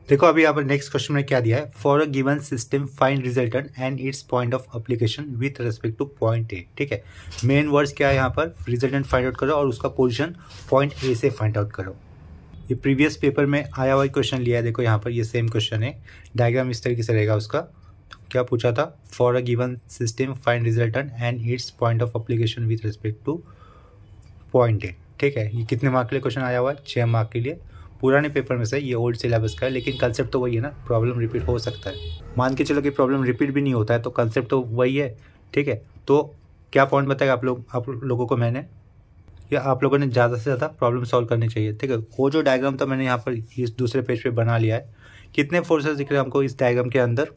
Speaker 1: देखो अभी यहाँ पर नेक्स्ट क्वेश्चन में क्या दिया है, for a given system find resultant and it's point of application with respect two point A. ठीक है, मेन वर्ड्स क्या है यहाँ पर, रिजल्टेंट फाइंड आउट करो और उसका पोजीशन पॉइंट ए से फाइंड आउट करो। ये प्रीवियस पेपर में आया हुआ क्वेश्चन लिया है, देखो यहाँ पर ये सेम क्वेश्चन है, डायग्राम इस तरीके से रहेगा उसका। क्या पूछा था, for a given system find resultant and it's point of application with respect two point A. ठीक है, ये कितने मार्क के लिए क्वेश्चन आया हुआ है, 6 मार्क के लिए, पुराने पेपर में से, ये ओल्ड सिलेबस का है, लेकिन कंसेप्ट तो वही है ना, प्रॉब्लम रिपीट हो सकता है। मान के चलो कि प्रॉब्लम रिपीट भी नहीं होता है तो कंसेप्ट तो वही है। ठीक है, तो क्या पॉइंट बताएगा आप लोगों को मैंने, या आप लोगों ने ज़्यादा से ज़्यादा प्रॉब्लम सॉल्व करनी चाहिए। ठीक है, वो जो डायग्राम था मैंने यहाँ पर इस दूसरे पेज पे बना लिया है। कितने फोर्सेस दिख रहे हैं हमको इस डायग्राम के अंदर,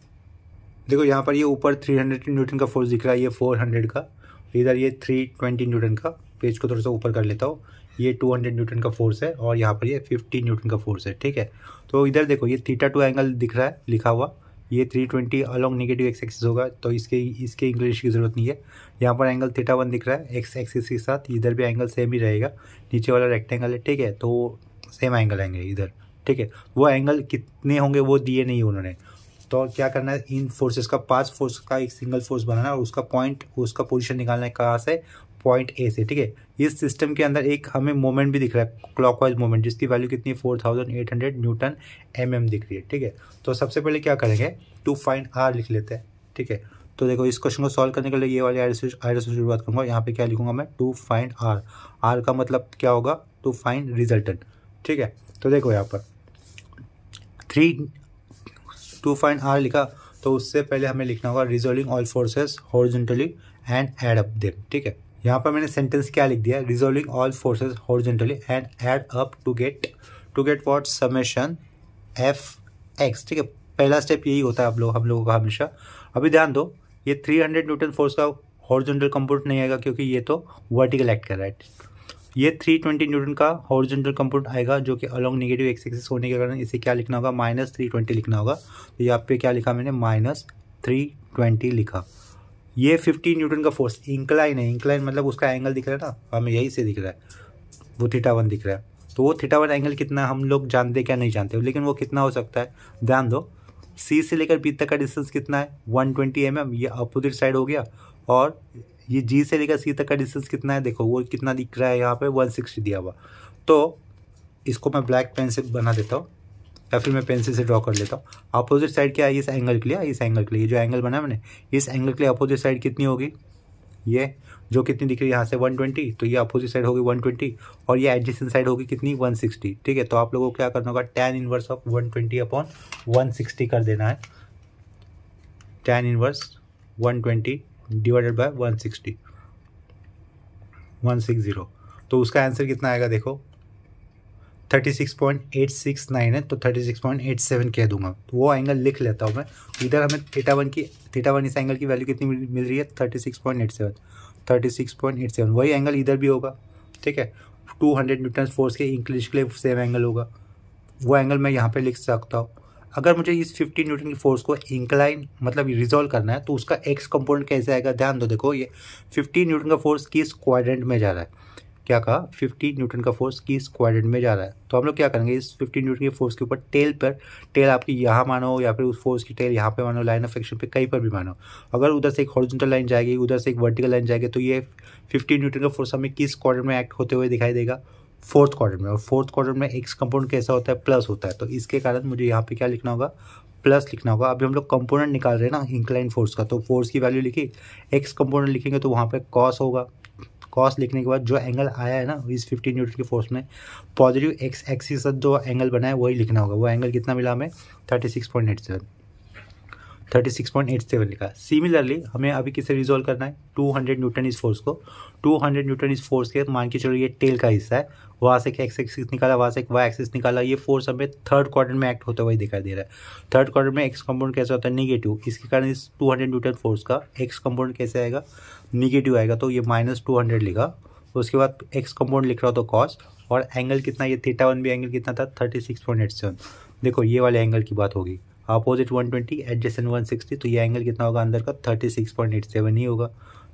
Speaker 1: देखो यहाँ पर ये ऊपर 300 न्यूटन का फोर्स दिख रहा है, ये 400 का, इधर ये 320 न्यूटन का, पेज को थोड़ा सा ऊपर कर लेता हूँ, ये 200 न्यूटन का फोर्स है, और यहाँ पर ये 50 न्यूटन का फोर्स है। ठीक है, तो इधर देखो ये θ2 एंगल दिख रहा है लिखा हुआ, ये 320 अलॉन्ग नेगेटिव एक्स एक्सिस होगा, तो इसके इंग्लिश की ज़रूरत नहीं है। यहाँ पर एंगल θ1 दिख रहा है एक्स एक्सिस के साथ, इधर भी एंगल सेम ही रहेगा, नीचे वाला रेक्टेंगल है। ठीक है, तो सेम एंगल आएंगे इधर। ठीक है, वो एंगल कितने होंगे वो दिए नहीं उन्होंने, तो क्या करना है, इन फोर्सेस का 5 फोर्स का एक सिंगल फोर्स बनाना है, और उसका पोजीशन निकालना है कहाँ से, पॉइंट ए से। ठीक है, इस सिस्टम के अंदर एक हमें मोमेंट भी दिख रहा है, क्लॉकवाइज मोमेंट, जिसकी वैल्यू कितनी 4800 न्यूटन mm दिख रही है। ठीक है, तो सबसे पहले क्या करेंगे, टू फाइंड R लिख लेते हैं। ठीक है, तो देखो इस क्वेश्चन को सॉल्व करने के लिए ये वाले आइडिया से शुरुआत करूँगा। यहाँ पे क्या लिखूंगा मैं, टू फाइंड R का मतलब क्या होगा, टू फाइंड रिजल्टेंट। ठीक है, तो देखो यहाँ पर टू फाइंड R लिखा, तो उससे पहले हमें लिखना होगा resolving all forces horizontally and add up them. ठीक है, यहाँ पर मैंने सेंटेंस क्या लिख दिया, resolving all forces horizontally and add up to get what, summation Fx। ठीक है, पहला स्टेप यही होता है हम लोगों का हमेशा। अभी ध्यान दो, ये 300 न्यूटन फोर्स का हॉरिजॉन्टल कंपोनेंट नहीं आएगा क्योंकि ये तो वर्टिकल एक्ट कर रहा है। ये 320 न्यूटन का हॉरिजॉन्टल कंपोनेंट आएगा जो कि अलॉन्ग नेगेटिव एक्स एक्सिस होने के कारण इसे क्या लिखना होगा, -320 लिखना होगा। तो यहाँ पे क्या लिखा मैंने, 320 लिखा। ये 50 न्यूटन का फोर्स इंक्लाइन है, इंक्लाइन मतलब उसका एंगल दिख रहा है ना, हमें यही से दिख रहा है, वो θ1 दिख रहा है। तो वो θ1 एंगल कितना हम लोग जानते क्या नहीं जानते, लेकिन वो कितना हो सकता है, ध्यान दो। सी से लेकर बी तक का डिस्टेंस कितना है 120 mm, ये अपोजिट साइड हो गया। और ये जी से लेकर सी तक का डिस्टेंस कितना है, देखो वो कितना दिख रहा है यहाँ पे 160 दिया हुआ। तो इसको मैं ब्लैक पेन से बना देता हूँ या फिर मैं पेंसिल से ड्रॉ कर लेता हूँ। अपोजिट साइड क्या है इस एंगल के लिए, इस एंगल के लिए जो एंगल बना है मैंने, इस एंगल के लिए अपोजिट साइड कितनी होगी, ये जो कितनी दिख रही है यहाँ से 120, तो ये अपोजिट साइड होगी 120 और ये एडजेसेंट साइड होगी कितनी 160। ठीक है, तो आप लोगों को क्या करना होगा, tan इनवर्स ऑफ 120/160 कर देना है, tan इनवर्स 120 डिवाइडेड बाय 160 160। तो उसका आंसर कितना आएगा देखो 36.869 है, तो 36.87 कह दूंगा। तो वो एंगल लिख लेता हूँ मैं। इधर हमें θ1 इस एंगल की वैल्यू कितनी मिल रही है 36.87 वही एंगल इधर भी होगा। ठीक है, 200 न्यूटन फोर्स के इंक्रीज के लिए सेम एंगल होगा, वो एंगल मैं यहाँ पे लिख सकता हूँ। अगर मुझे इस 50 न्यूटन की फोर्स को इंक्लाइन मतलब रिजॉल्व करना है तो उसका एक्स कंपोनेंट कैसे आएगा, ध्यान दो। देखो ये 50 न्यूटन का फोर्स किस क्वाड्रेंट में जा रहा है, क्या कहा 50 न्यूटन का फोर्स किस क्वाड्रेंट में जा रहा है। तो हम लोग क्या करेंगे, इस 50 न्यूटन के फोर्स के ऊपर टेल आपकी यहाँ मानो या फिर उस फोर्स की टेल यहाँ पे मानो, लाइन ऑफ एक्शन पे कहीं पर भी मानो। अगर उधर से एक हॉरिजॉन्टल लाइन जाएगी, उधर से एक वर्टिकल लाइन जाएगी, तो ये 50 न्यूटन का फोर्स हमें किस क्वाड्रेंट में एक्ट होते हुए दिखाई देगा, फोर्थ क्वाड्रेंट में। और फोर्थ क्वाड्रेंट में एक्स कंपोनेंट कैसा होता है, प्लस होता है। तो इसके कारण मुझे यहाँ पे क्या लिखना होगा, प्लस लिखना होगा। अभी हम लोग कंपोनेंट निकाल रहे हैं ना इंक्लाइन फोर्स का, तो फोर्स की वैल्यू लिखी, एक्स कंपोनेंट लिखेंगे तो वहाँ पे कॉस होगा। कॉस लिखने के बाद जो एंगल आया है ना इस 50 न्यूटन की फोर्स में, पॉजिटिव एक्स एक्सिस जो एंगल बना है वही लिखना होगा। वो एंगल कितना मिला हमें 36.87 लिखा। सिमिलरली हमें अभी किसे रिजॉल्व करना है, 200 न्यूटन इस फोर्स को, 200 न्यूटन इस फोर्स के मान के चलो ये टेल का हिस्सा है, वहाँ से एक एक्स एक्सिस निकाला, वहाँ से एक वाई एक्सिस निकाला, ये फोर्स हमें थर्ड क्वाड्रेंट में एक्ट होता हुआ दिखाई दे रहा है। थर्ड क्वाड्रेंट में एक्स कंपोनेंट कैसा होता है, निगेटिव। इसके कारण इस 200 न्यूटन फोर्स का एक्स कंपोनेंट कैसे आएगा, निगेटिव आएगा। तो ये -200 लिखा, उसके बाद एक्स कंपोनेंट लिख रहा हो तो कॉस, और एंगल कितना, ये θ1 भी एंगल कितना था 36.87। देखो ये वाले एंगल की बात होगी, अपोजिट 120 एडजेसेंट 160, तो ये एंगल कितना होगा अंदर का 36.87 ही होगा,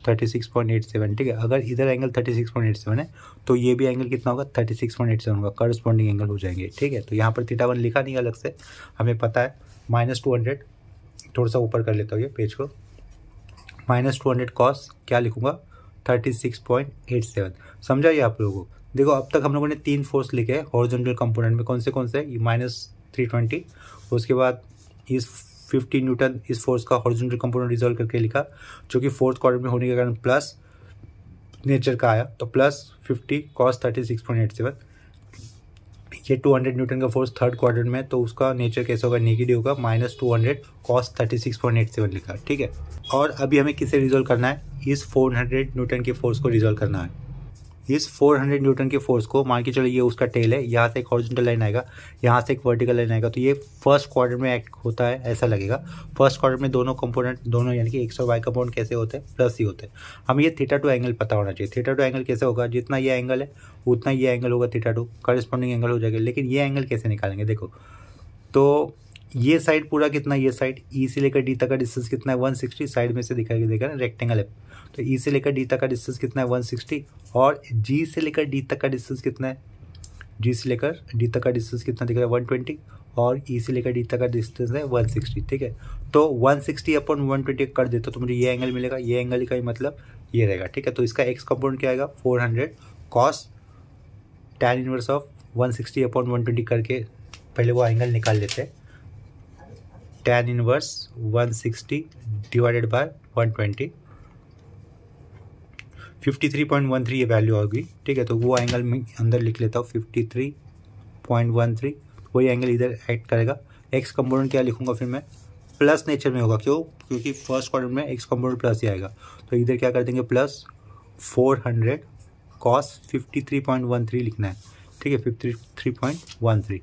Speaker 1: 36.87। ठीक है, अगर इधर एंगल 36.87 है तो ये भी एंगल कितना होगा 36.87 होगा, करस्पॉन्डिंग एंगल हो जाएंगे। ठीक है, तो यहाँ पर θ1 लिखा नहीं अलग से, हमें पता है -200, थोड़ा सा ऊपर कर लेता हूँ ये पेज को, -200 कॉस क्या लिखूंगा 36.87। समझा ये आप लोगों को। देखो अब तक हम लोगों ने 3 फोर्स लिखे हॉरिजॉन्टल कंपोनेंट में, कौन से ये -320, उसके बाद इस 50 न्यूटन इस फोर्स का हॉरिजॉन्टल कंपोनेंट रिजॉल्व करके लिखा, जो कि फोर्थ क्वाड्रेंट में होने के कारण प्लस नेचर का आया, तो +50 cos 36.87। ये 200 न्यूटन का फोर्स थर्ड क्वाड्रेंट में, तो उसका नेचर कैसा होगा, नेगेटिव होगा, -200 cos 36.87 लिखा। ठीक है, और अभी हमें किसे रिजॉल्व करना है, इस 400 न्यूटन के फोर्स को रिजॉल्व करना है। इस 400 न्यूटन के फोर्स को मान के चलो ये उसका टेल है, यहाँ से एक हॉरिजॉन्टल लाइन आएगा, यहाँ से एक वर्टिकल लाइन आएगा, तो ये फर्स्ट क्वाड्रेंट में एक्ट होता है ऐसा लगेगा। फर्स्ट क्वाड्रेंट में दोनों कंपोनेंट, दोनों यानी कि एक्स और वाई कंपोनेंट कैसे होते हैं, प्लस ही होते हैं। हमें ये θ2 एंगल पता होना चाहिए। θ2 एंगल कैसे होगा, जितना ये एंगल है उतना ये एंगल होगा θ2, करस्पॉन्डिंग एंगल हो जाएगा। लेकिन ये एंगल कैसे निकालेंगे, देखो तो ये साइड पूरा कितना, ये साइड ई से लेकर डी तक का डिस्टेंस कितना है 160, साइड में से दिखाई देगा ना रेक्टेंगल है, तो ई से लेकर डी तक का डिस्टेंस कितना है 160, और जी से लेकर डी तक का डिस्टेंस कितना है, जी से लेकर डी तक का डिस्टेंस कितना दिख रहा है 120, और ई से लेकर डी तक का डिस्टेंस है 160। ठीक है, तो 160/120 कर देता तो मुझे ये एंगल मिलेगा, ये एंगल का ही मतलब ये रहेगा। ठीक है, तो इसका एक्स कंपोनेंट क्या आएगा 400 cos tan इनवर्स ऑफ 160/120 करके पहले वो एंगल निकाल लेते हैं, tan इनवर्स 160 डिवाइडेड बाय 120, 53.13 ये वैल्यू होगी। ठीक है, तो वो एंगल मैं अंदर लिख लेता हूँ 53.13, वही एंगल इधर एक्ट करेगा। एक्स कंपोनेंट क्या लिखूंगा फिर मैं, प्लस नेचर में होगा, क्यों, क्योंकि फर्स्ट क्वाड्रेंट में एक्स कंपोनेंट प्लस ही आएगा, तो इधर क्या कर देंगे +400 cos 53.13 लिखना है। ठीक है, 53.13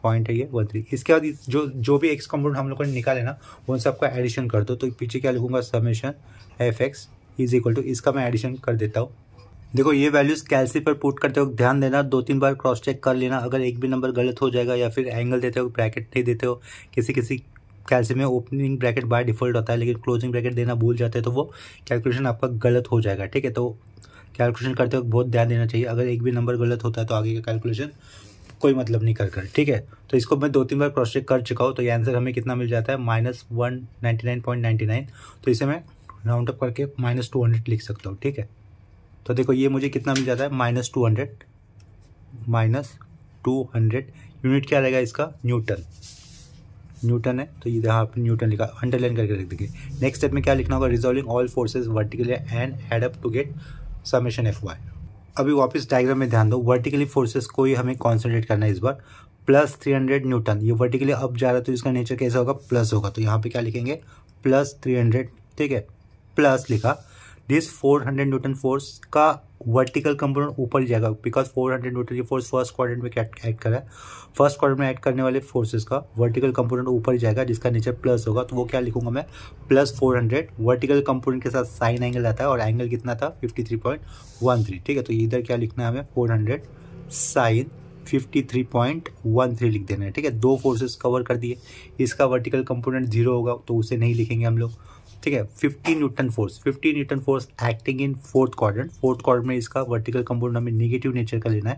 Speaker 1: पॉइंट है ये 13। इसके बाद जो भी एक्स कंपोनेंट हम लोगों ने निकाले ना उन सबका एडिशन कर दो, तो पीछे क्या लिखूंगा summation fx is equal to, इसका मैं एडिशन कर देता हूँ। देखो ये वैल्यूज कैलसी पर पुट करते वक्त ध्यान देना, 2-3 बार क्रॉस चेक कर लेना, अगर एक भी नंबर गलत हो जाएगा या फिर एंगल देते हो ब्रैकेट नहीं देते हो, किसी कैल्शियम में ओपनिंग ब्रैकेट बाय डिफ़ॉल्ट होता है, लेकिन क्लोजिंग ब्रैकेट देना भूल जाते हैं तो वो कैलकुलेशन आपका गलत हो जाएगा, ठीक है। तो कैलकुलेशन करते वक्त बहुत ध्यान देना चाहिए, अगर एक भी नंबर गलत होता है तो आगे का कैलकुलेशन कोई मतलब नहीं कर, ठीक है। तो इसको मैं 2-3 बार क्रॉस चेक कर चुका हूँ, तो ये आंसर हमें कितना मिल जाता है -199.99। तो इसे मैं राउंड अप करके -200 लिख सकता हूँ, ठीक है। तो देखो ये मुझे कितना मिल जाता है -200 यूनिट क्या रहेगा इसका, न्यूटन है, तो ये यहाँ पर न्यूटन लिखा, अंडरलाइन करके रख देंगे। नेक्स्ट स्टेप में क्या लिखना होगा, resolving all forces vertically and add up to get summation Fy। अभी वापस डायग्राम में ध्यान दो, वर्टिकली फोर्सेस को ही हमें कॉन्सेंट्रेट करना है इस बार। +300 न्यूटन, ये वर्टिकली अप जा रहा है तो इसका नेचर कैसा होगा, प्लस होगा, तो यहाँ पे क्या लिखेंगे +300, ठीक है, प्लस लिखा। दिस 400 न्यूटन फोर्स का वर्टिकल कंपोनेंट ऊपर जाएगा, बिकॉज 400 न्यूटन की फोर्स फर्स्ट क्वाड्रेंट में ऐड करा है। फर्स्ट क्वाड्रेंट में ऐड करने वाले फोर्सेस का वर्टिकल कंपोनेंट ऊपर जाएगा, जिसका नेचर प्लस होगा, तो वो क्या लिखूंगा मैं +400। वर्टिकल कंपोनेंट के साथ साइन एंगल आता है और एंगल कितना था 53.13, ठीक है। तो इधर क्या लिखना है हमें 400 साइन 53.13 लिख देना है, ठीक है। दो फोर्सेस कवर कर दिए, इसका वर्टिकल कंपोनेंट 0 होगा तो उसे नहीं लिखेंगे हम लोग, ठीक है। 50 Newton force acting in fourth quadrant में इसका वर्टिकल कंपोनेंट हमें नेगेटिव नेचर का लेना है,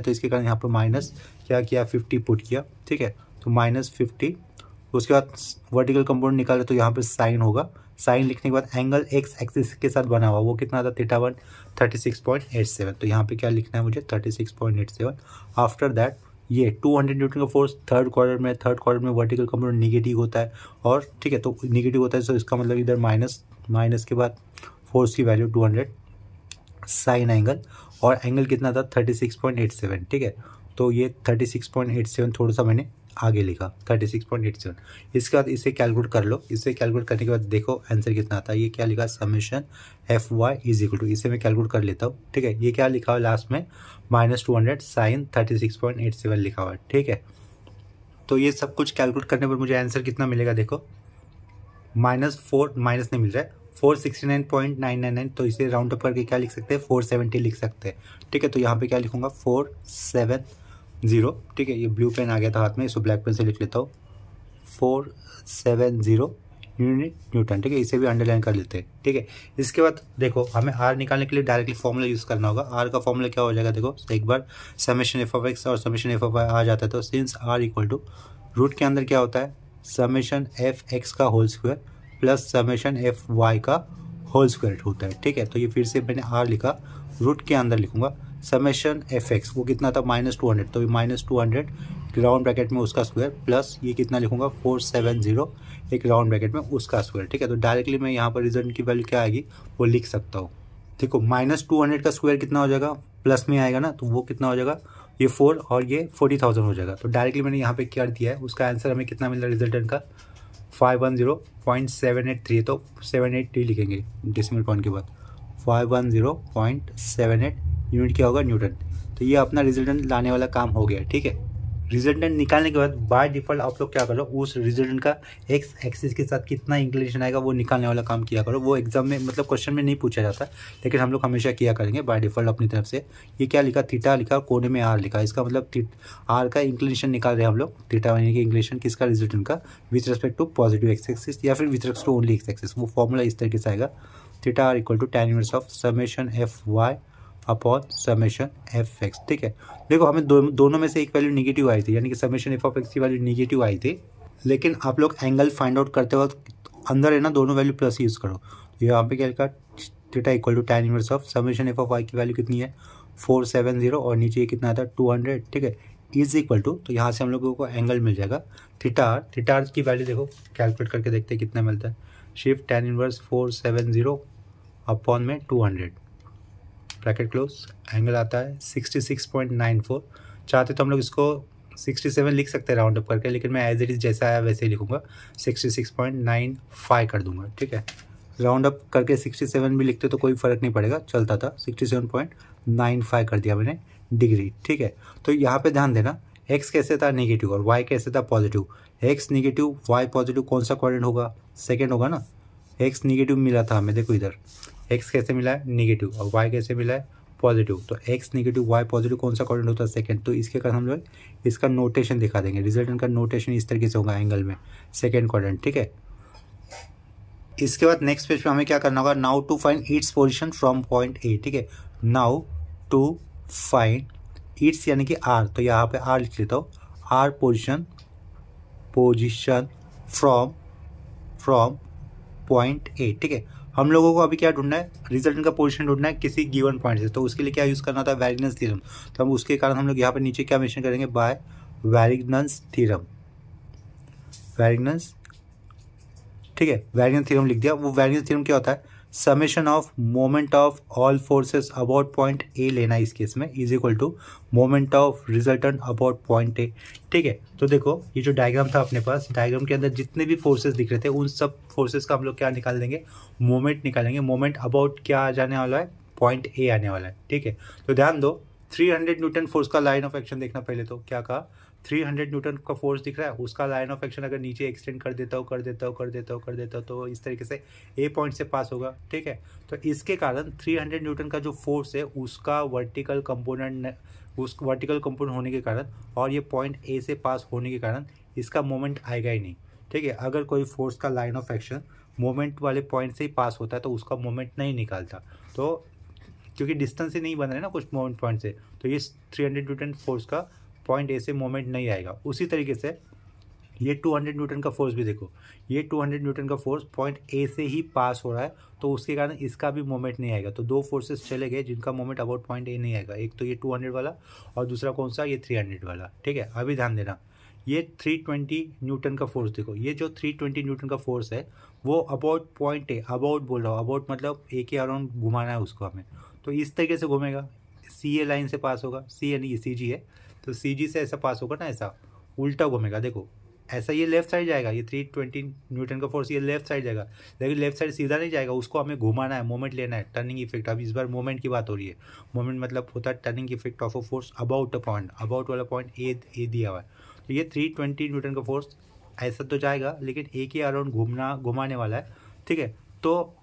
Speaker 1: तो इसके कारण यहाँ पर माइनस क्या किया 50 पुट किया, ठीक है। तो -50, उसके बाद वर्टिकल कंपोनेंट निकाले तो यहाँ पे साइन होगा, साइन लिखने के बाद एंगल एक्स एक्सिस के साथ बना हुआ वो कितना था θ1 36.87, तो यहाँ पे क्या लिखना है मुझे 36.87। आफ्टर दैट ये 200 न्यूटन का फोर्स थर्ड क्वाड्रेंट में वर्टिकल कंपोनेंट नेगेटिव होता है, और ठीक है, तो नेगेटिव होता है तो इसका मतलब इधर माइनस के बाद फोर्स की वैल्यू 200 साइन एंगल, और एंगल कितना था 36.87, ठीक है। तो ये 36.87 थोड़ा सा मैंने आगे लिखा 36.87। इसके बाद इसे कैलकुलेट कर लो, इसे कैलकुलेट करने के बाद देखो आंसर कितना आता है। ये क्या लिखा समेशन Fy = इसे मैं कैलकुलेट कर लेता हूँ, ठीक है। ये क्या लिखा हुआ लास्ट में -200 साइन 36.87 लिखा हुआ है, ठीक है। तो ये सब कुछ कैलकुलेट करने पर मुझे आंसर कितना मिलेगा, देखो -4 माइनस नहीं मिल रहा है 469.999, तो इसे राउंड अप करके क्या लिख सकते हैं 470 लिख सकते हैं, ठीक है। तो यहाँ पे क्या लिखूंगा 470, ठीक है। ये ब्लू पेन आ गया था हाथ में, इसको ब्लैक पेन से लिख लेता हूँ 470 यूनिट न्यूटन, ठीक है। इसे भी अंडरलाइन कर लेते हैं, ठीक है। इसके बाद देखो हमें आर निकालने के लिए डायरेक्टली फॉर्मूला यूज़ करना होगा। आर का फॉर्मूला क्या हो जाएगा, देखो एक बार समेशन F(x) और समेशन F(y) आ जाता है, तो सिंस आर = रूट के अंदर क्या होता है समेशन F(x) का whole square plus summation Fy का होल स्क्वायर होता है, ठीक है। तो ये फिर से मैंने आर लिखा, रूट के अंदर लिखूंगा समेशन Fx वो कितना था -200, तो ये -200 राउंड ब्रैकेट में उसका स्क्वायर प्लस ये कितना लिखूंगा 470 एक राउंड ब्रैकेट में उसका स्क्वायर, ठीक है। तो डायरेक्टली मैं यहाँ पर रिजल्ट की वैल्यू क्या आएगी वो लिख सकता हूँ। देखो -200 का स्क्वायर कितना हो जाएगा, प्लस में आएगा ना, तो वो कितना हो जाएगा ये 4 और ये 40,000 हो जाएगा। तो डायरेक्टली मैंने यहाँ पे क्या दिया है उसका आंसर हमें कितना मिल रहा है रिजल्टेंट का 510.783, तो 783 लिखेंगे डेसिमल पॉइंट के बाद 510.78 यूनिट क्या होगा न्यूटन। तो ये अपना रिजल्टेंट लाने वाला काम हो गया, ठीक है। रिजल्टेंट निकालने के बाद बाय डिफॉल्ट आप लोग क्या करो उस रिजल्टेंट का एक्स एक्सिस के साथ कितना इंक्लिनेशन आएगा वो निकालने वाला काम किया करो। वो एग्जाम में मतलब क्वेश्चन में नहीं पूछा जाता, लेकिन हम लोग हमेशा किया करेंगे बाय डिफॉल्ट अपनी तरफ से। ये क्या लिखा थीटा लिखा, कोने में आर लिखा, इसका मतलब आर का इंक्लिनेशन निकाल रहे हैं हम लोग, थीटा यानी कि इंक्लिनेशन किसका रिजल्टेंट का with respect to positive X axis या फिर with respect to only X axis. वो फॉर्मूला इस तरीके से आएगा theta r = tan inverse of summation Fy upon summation Fx, ठीक है। देखो हमें दोनों में से एक वैल्यू नेगेटिव आई थी, यानी कि समेशन F(x) की वैल्यू नेगेटिव आई थी, लेकिन आप लोग एंगल फाइंड आउट करते वक्त अंदर है ना दोनों वैल्यू प्लस यूज़ करो। तो यहाँ पे क्या लिखा theta = tan inverse of summation Fy की वैल्यू कितनी है 470 और नीचे कितना था 200, ठीक है, = तो यहाँ से हम लोगों को एंगल मिल जाएगा थीटा r की वैल्यू देखो कैलकुलेट करके देखते हैं कितना मिलता है। शिफ्ट tan इनवर्स 470 अपॉन में 200 ब्रैकेट क्लोज, एंगल आता है 66.94। चाहते तो हम लोग इसको 67 लिख सकते हैं राउंड अप करके, लेकिन मैं एज इट इज़ जैसा आया वैसे ही लिखूंगा 66.95 कर दूंगा, ठीक है। राउंड अप करके 67 भी लिखते तो कोई फ़र्क नहीं पड़ेगा, चलता था। 67.95 कर दिया मैंने डिग्री, ठीक है। तो यहाँ पे ध्यान देना एक्स कैसे था नेगेटिव और वाई कैसे था positive. X negative Y positive, कौन सा क्वाड्रेंट होगा सेकेंड होगा ना। एक्स नेगेटिव मिला था हमें, देखो इधर एक्स कैसे मिला है नेगेटिव और वाई कैसे मिला है पॉजिटिव, तो x नेगेटिव y पॉजिटिव कौन सा कोऑर्डिनेट होता है? सेकंड। तो इसके कारण हम लोग इसका नोटेशन दिखा देंगे, रिजल्टेंट का नोटेशन इस तरीके से होगा एंगल में, सेकंड क्वाड्रेंट, ठीक है। इसके बाद नेक्स्ट पेज पे हमें क्या करना होगा? Now to find its position from point A, ठीक है। नाउ टू फाइंड इट्स यानी कि आर, तो यहाँ पे आर लिख लेता हूँ, R position from point A, ठीक है। हम लोगों को अभी क्या ढूंढना है? रिजल्टेंट का पोजीशन ढूंढना है किसी गिवन पॉइंट से, तो उसके लिए क्या यूज़ करना होता है? Variance theorem. तो हम उसके कारण हम लोग यहाँ पे नीचे क्या मेंशन करेंगे? बाय वेरिएंस थ्योरम, वेरिएंस, ठीक है, वेरिएंस थ्योरम लिख दिया। वो वेरिएंस थ्योरम क्या होता है? Summation of moment of all forces about point A लेना है इस केस में, is equal to moment of resultant about point A, ठीक है। तो देखो ये जो डायग्राम था अपने पास, डायग्राम के अंदर जितने भी फोर्सेस दिख रहे थे उन सब फोर्सेस का हम लोग क्या निकाल देंगे? मोमेंट निकालेंगे। मोमेंट अबाउट क्या आ जाने वाला है? पॉइंट ए आने वाला है, ठीक है। तो ध्यान दो, 300 न्यूटन फोर्स का लाइन ऑफ एक्शन देखना पहले। तो क्या कहा? 300 न्यूटन का फोर्स दिख रहा है, उसका लाइन ऑफ एक्शन अगर नीचे एक्सटेंड कर देता हूँ तो इस तरीके से ए पॉइंट से पास होगा, ठीक है। तो इसके कारण 300 न्यूटन का जो फोर्स है उसका वर्टिकल कंपोनेंट, उस वर्टिकल कंपोनेंट होने के कारण और ये पॉइंट ए से पास होने के कारण इसका मोमेंट आएगा ही नहीं, ठीक है। अगर कोई फोर्स का लाइन ऑफ एक्शन मोमेंट वाले पॉइंट से ही पास होता है तो उसका मोमेंट नहीं निकालता, तो क्योंकि डिस्टेंस ही नहीं बन रहा है ना कुछ मोमेंट पॉइंट से, तो ये 300 न्यूटन फोर्स का पॉइंट ए से मोमेंट नहीं आएगा। उसी तरीके से ये 200 न्यूटन का फोर्स भी देखो, ये 200 न्यूटन का फोर्स पॉइंट ए से ही पास हो रहा है, तो उसके कारण इसका भी मोमेंट नहीं आएगा। तो दो फोर्सेस चले गए जिनका मोमेंट अबाउट पॉइंट ए नहीं आएगा, एक तो ये 200 वाला और दूसरा कौन सा? ये 300 वाला, ठीक है। अभी ध्यान देना, ये 320 न्यूटन का फोर्स देखो, ये जो 320 न्यूटन का फोर्स है वो अबाउट पॉइंट ए, अबाउट बोल रहा हूँ, अबाउट मतलब ए के अराउंड घुमाना है उसको हमें, तो इस तरीके से घूमेगा, सी ए लाइन से पास होगा, सी यानी सी जी है, तो सी जी से ऐसा पास होगा ना, ऐसा उल्टा घूमेगा, देखो ऐसा, ये लेफ्ट साइड जाएगा, ये 320 न्यूटन का फोर्स ये लेफ्ट साइड जाएगा, लेकिन लेफ्ट साइड सीधा नहीं जाएगा, उसको हमें घुमाना है, मोमेंट लेना है, टर्निंग इफेक्ट। अब इस बार मोमेंट की बात हो रही है, मोमेंट मतलब होता है turning effect of a force about a point, about वाला पॉइंट ए दिया हुआ है, तो ये 320 न्यूटन का फोर्स ऐसा तो जाएगा लेकिन ए के अराउंड घुमाने वाला है, ठीक है। तो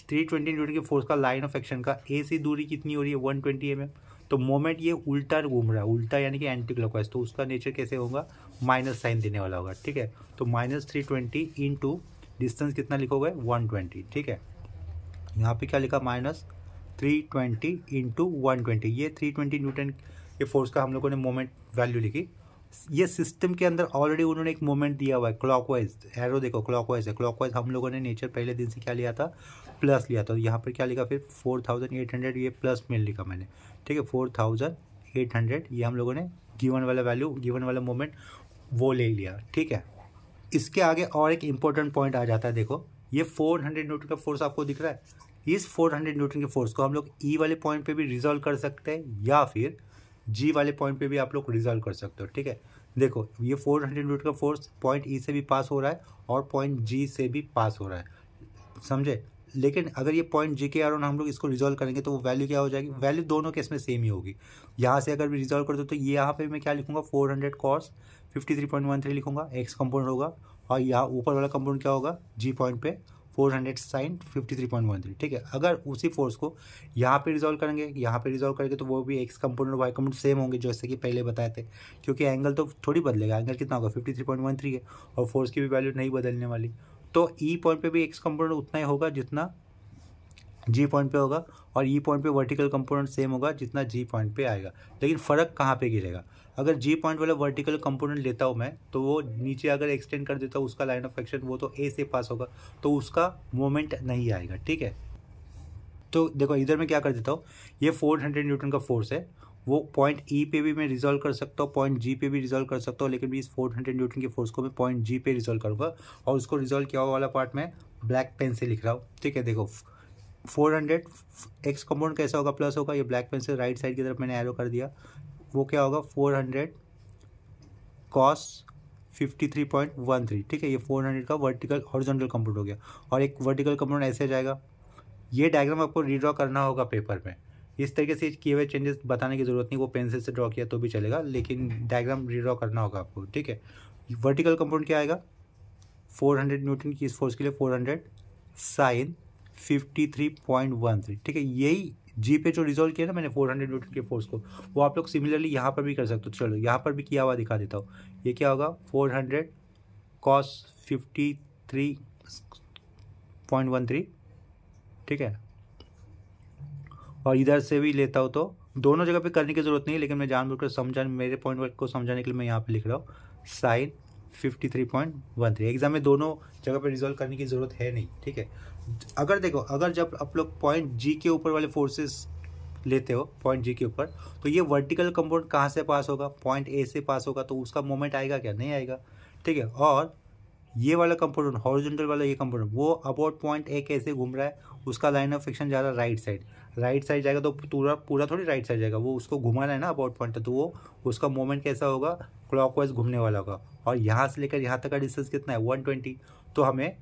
Speaker 1: 320 न्यूटन के फोर्स का लाइन ऑफ एक्शन का ए से दूरी कितनी हो रही है? 120 mm, तो मोमेंट ये उल्टा घूम रहा है, उल्टा यानी कि एंटी क्लॉकवाइज, तो उसका नेचर कैसे होगा? माइनस साइन देने वाला होगा, ठीक है। तो -320 इंटू डिस्टेंस कितना लिखोगे? 120, ठीक है। यहाँ पे क्या लिखा? -320 इंटू 120, ये 320 न्यूटन के फोर्स का हम लोगों ने मोमेंट वैल्यू लिखी। ये सिस्टम के अंदर ऑलरेडी उन्होंने एक मोमेंट दिया हुआ है क्लॉकवाइज, एरो देखो क्लॉकवाइज है, क्लॉकवाइज हम लोगों ने नेचर पहले दिन से क्या लिया था? प्लस लिया था। तो यहाँ पर क्या लिखा फिर? 4800, ये प्लस में लिखा मैंने, ठीक है। 4800 ये हम लोगों ने गिवन वाला वैल्यू, गिवन वाला मोमेंट वो ले लिया, ठीक है। इसके आगे और एक इम्पोर्टेंट पॉइंट आ जाता है, देखो ये 400 न्यूटन का फोर्स आपको दिख रहा है, इस 400 न्यूटन के फोर्स को हम लोग ई वाले पॉइंट पे भी रिजॉल्व कर सकते हैं या फिर जी वाले पॉइंट पे भी आप लोग रिजॉल्व कर सकते हो, ठीक है। देखो ये 400 न्यूटन का फोर्स पॉइंट ई से भी पास हो रहा है और पॉइंट जी से भी पास हो रहा है, समझे। लेकिन अगर ये पॉइंट जी के अराउंड हम लोग इसको रिजॉल्व करेंगे तो वो वैल्यू क्या हो जाएगी? वैल्यू दोनों केस में सेम ही होगी। यहाँ से अगर भी रिजॉल्व कर दो तो ये यहाँ पे मैं क्या लिखूंगा? 400 cos 53.13 लिखूंगा, एक्स कंपोनेंट होगा, और यहाँ ऊपर वाला कंपोनेंट क्या होगा? जी पॉइंट पे 400 sin 53.13, ठीक है। अगर उसी फोर्स को यहाँ पे रिजॉल्व करेंगे तो वो भी X component Y component same होंगे जैसे कि पहले बताए थे, क्योंकि एंगल तो थोड़ी बदलेगा, एंगल कितना होगा? 53.13 है, और फोर्स की भी वैल्यू नहीं बदलने वाली, तो ई पॉइंट पे भी एक्स कंपोनेंट उतना ही होगा जितना जी पॉइंट पे होगा, और ई पॉइंट पे वर्टिकल कंपोनेंट सेम होगा जितना जी पॉइंट पे आएगा। लेकिन फ़र्क कहाँ पे गिरेगा? अगर जी पॉइंट वाला वर्टिकल कंपोनेंट लेता हूँ मैं, तो वो नीचे अगर एक्सटेंड कर देता हूँ उसका लाइन ऑफ एक्शन, वो तो ए से पास होगा, तो उसका मोमेंट नहीं आएगा, ठीक है। तो देखो इधर मैं क्या कर देता हूँ, ये 400 न्यूटन का फोर्स है, वो पॉइंट ई पे भी मैं रिजॉल्व कर सकता हूँ, पॉइंट जी पे भी रिजॉल्व कर सकता हूँ, लेकिन भी इस 400 न्यूटन के फोर्स को मैं पॉइंट जी पे रिजॉल्व करूँगा, और उसको रिजॉल्व किया हुआ वाला पार्ट मैं ब्लैक पेन से लिख रहा हूँ, ठीक है। देखो 400 एक्स कंपाउंड कैसा होगा? प्लस होगा, ये ब्लैक पेन से राइट साइड की तरफ मैंने एरो कर दिया, वो क्या होगा? 400 cos 53.13, ठीक है। ये 400 का वर्टिकल हॉरिजॉन्टल कंपाउंड हो गया, और एक वर्टिकल कंपाउंड ऐसे जाएगा। ये डायग्राम आपको रीड्रॉ करना होगा पेपर में, इस तरीके से किए हुए चेंजेस बताने की जरूरत नहीं, वो पेंसिल से ड्रॉ किया तो भी चलेगा, लेकिन डायग्राम रीड्रॉ करना होगा आपको, ठीक है। वर्टिकल कंपाउंड क्या आएगा? 400 न्यूटन की इस फोर्स के लिए 400 sin 53.13, ठीक है। यही जी पे जो रिजोल्व किया ना मैंने 400 न्यूटन के फोर्स को, वो आप लोग सिमिलरली यहाँ पर भी कर सकते हो। चलो यहाँ पर भी किया हुआ दिखा देता हूँ। ये क्या होगा 400 cos 53.13, ठीक है। और इधर से भी लेता हूँ तो दोनों जगह पे करने की ज़रूरत नहीं है, लेकिन मैं जानबूझकर समझाने, मेरे पॉइंट को समझाने के लिए मैं यहाँ पे लिख रहा हूँ साइन 53.13। एग्जाम में दोनों जगह पे रिजॉल्व करने की ज़रूरत है नहीं, ठीक है। अगर देखो, अगर जब आप लोग पॉइंट जी के ऊपर वाले फोर्सेस लेते हो, पॉइंट जी के ऊपर, तो ये वर्टिकल कंपोनेंट कहाँ से पास होगा, पॉइंट ए से पास होगा, तो उसका मोमेंट आएगा क्या, नहीं आएगा, ठीक है। और ये वाला कंपोनेंट, हॉरिजॉन्टल वाला ये कंपोनेंट, वो अबाउट पॉइंट ए कैसे घूम रहा है, उसका लाइन ऑफ एक्शन जा रहा है राइट साइड, राइट साइड जाएगा तो पूरा थोड़ी राइट साइड जाएगा, वो उसको घुमाना है ना अबाउट पॉइंट, तो वो उसका मोमेंट कैसा होगा, क्लॉकवाइज घूमने वाला होगा। और यहाँ से लेकर यहाँ तक का डिस्टेंस कितना है 120, तो हमें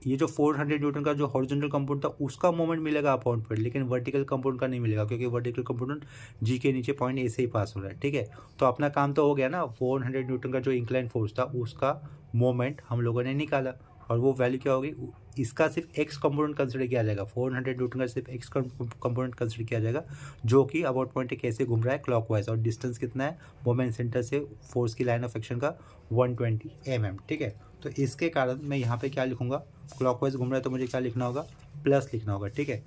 Speaker 1: ये जो 400 न्यूटन का जो हॉरिजॉन्टल कंपोनेंट था उसका मोमेंट मिलेगा अपॉन पॉइंट, लेकिन वर्टिकल कंपोनेंट का नहीं मिलेगा, क्योंकि वर्टिकल कंपोनेंट जी के नीचे पॉइंट ए से ही पास हो रहा है, ठीक है। तो अपना काम तो हो गया ना, 400 न्यूटन का जो इंक्लाइन फोर्स था उसका मोमेंट हम लोगों ने निकाला, और वो वैल्यू क्या होगी, इसका सिर्फ एक्स कंपोनेंट कंसिडर किया जाएगा, 400 न्यूटन का सिर्फ एक्स कंपोनेंट कंसिडर किया जाएगा, जो कि अबाउट पॉइंट कैसे घूम रहा है क्लॉकवाइज, और डिस्टेंस कितना है मोमेंट सेंटर से फोर्स की लाइन ऑफ एक्शन का 120 mm, ठीक है। तो इसके कारण मैं यहाँ पे क्या लिखूंगा, क्लॉकवाइज घूम रहा है तो मुझे क्या लिखना होगा, प्लस लिखना होगा, ठीक है।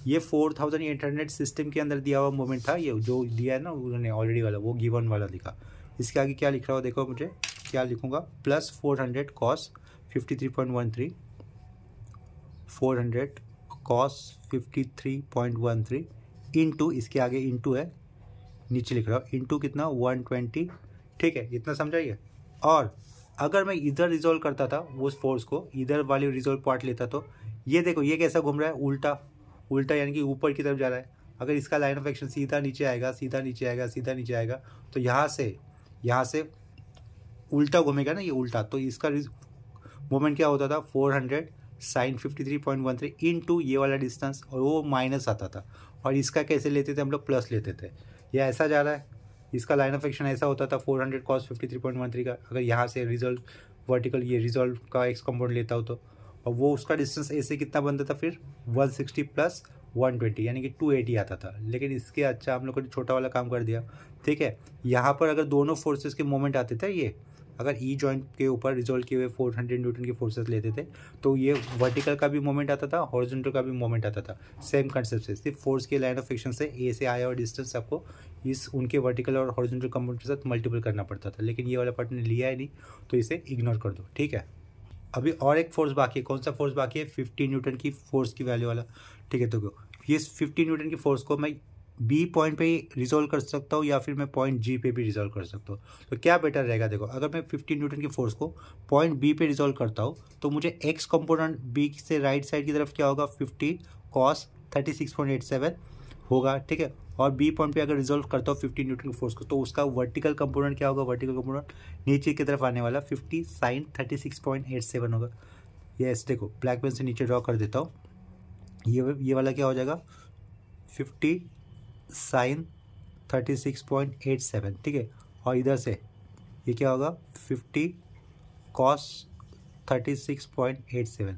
Speaker 1: ये 4800 सिस्टम के अंदर दिया हुआ मोमेंट था, ये जो दिया है ना उन्होंने ऑलरेडी वाला, वो गिवन वाला लिखा। इसके आगे क्या लिख रहा हो देखो, मुझे क्या लिखूंगा, प्लस 400 cos 53.13, 400 cos 53.13 इंटू, इसके आगे इंटू है, नीचे लिख रहा हूँ इंटू कितना 120, ठीक है, इतना समझाइए। और अगर मैं इधर रिजोल्व करता था उस फोर्स को, इधर वाली रिजोल्व पार्ट लेता, तो ये देखो ये कैसा घूम रहा है, उल्टा उल्टा, यानी कि ऊपर की तरफ जा रहा है। अगर इसका लाइन ऑफ एक्शन सीधा नीचे आएगा, सीधा नीचे आएगा, सीधा नीचे आएगा, तो यहाँ से उल्टा घूमेगा ना, ये उल्टा, तो इसका मोमेंट क्या होता था 400 sin 53.13 इंटू ये वाला डिस्टेंस, और वो माइनस आता था, और इसका कैसे लेते थे हम लोग, प्लस लेते थे। ये ऐसा जा रहा है, इसका लाइन ऑफ एक्शन ऐसा होता था 400 cos 53.13 का, अगर यहाँ से रिजल्ट वर्टिकल ये रिजॉल्व का एक्स कंपोनेंट लेता हो तो, और वो उसका डिस्टेंस ऐसे कितना बनता था फिर 160 प्लस 120, यानी कि 280 आता था। लेकिन इसके अच्छा हम लोगों ने छोटा वाला काम कर दिया, ठीक है। यहाँ पर अगर दोनों फोर्सेस के मोमेंट आते थे, ये अगर ई जॉइंट के ऊपर रिजोल्व किए हुए 400 न्यूटन के फोर्सेस लेते थे, तो ये वर्टिकल का भी मोमेंट आता था, हॉरिजॉन्टल का भी मोमेंट आता था, सेम कंसेप्ट से, सिर्फ फोर्स के लाइन ऑफ एक्शन से ए से आया और डिस्टेंस आपको इस उनके वर्टिकल और हॉरिजॉन्टल कंपोनेंट के साथ मल्टीपल करना पड़ता था, लेकिन ये वाला पार्ट ने लिया ही नहीं, तो इसे इग्नोर कर दो, ठीक है। अभी और एक फोर्स बाकी है, कौन सा फोर्स बाकी है, 50 न्यूटन की फोर्स की वैल्यू वाला, ठीक है। तो ये 50 न्यूटन की फोर्स को मैं बी पॉइंट पे रिजोल्व कर सकता हूँ, या फिर मैं पॉइंट जी पे भी रिजोल्व कर सकता हूँ। तो क्या बेटर रहेगा, देखो अगर मैं 50 न्यूटन की फोर्स को पॉइंट बी पे रिजोल्व करता हूँ, तो मुझे एक्स कंपोनेंट बी से राइट साइड की तरफ क्या होगा 50 cos 36.87 होगा, ठीक है। और बी पॉइंट पे अगर रिजोल्व करता हूँ 50 न्यूटन की फोर्स को, तो उसका वर्टिकल कंपोनेंट क्या होगा, वर्टिकल कंपोनेंट नीचे की तरफ आने वाला 50 sin 36.87 होगा। यस, देखो ब्लैक पेन से नीचे ड्रॉ कर देता हूँ, ये वाला क्या हो जाएगा 50 sin 36.87, ठीक है। और इधर से ये क्या होगा 50 cos 36.87।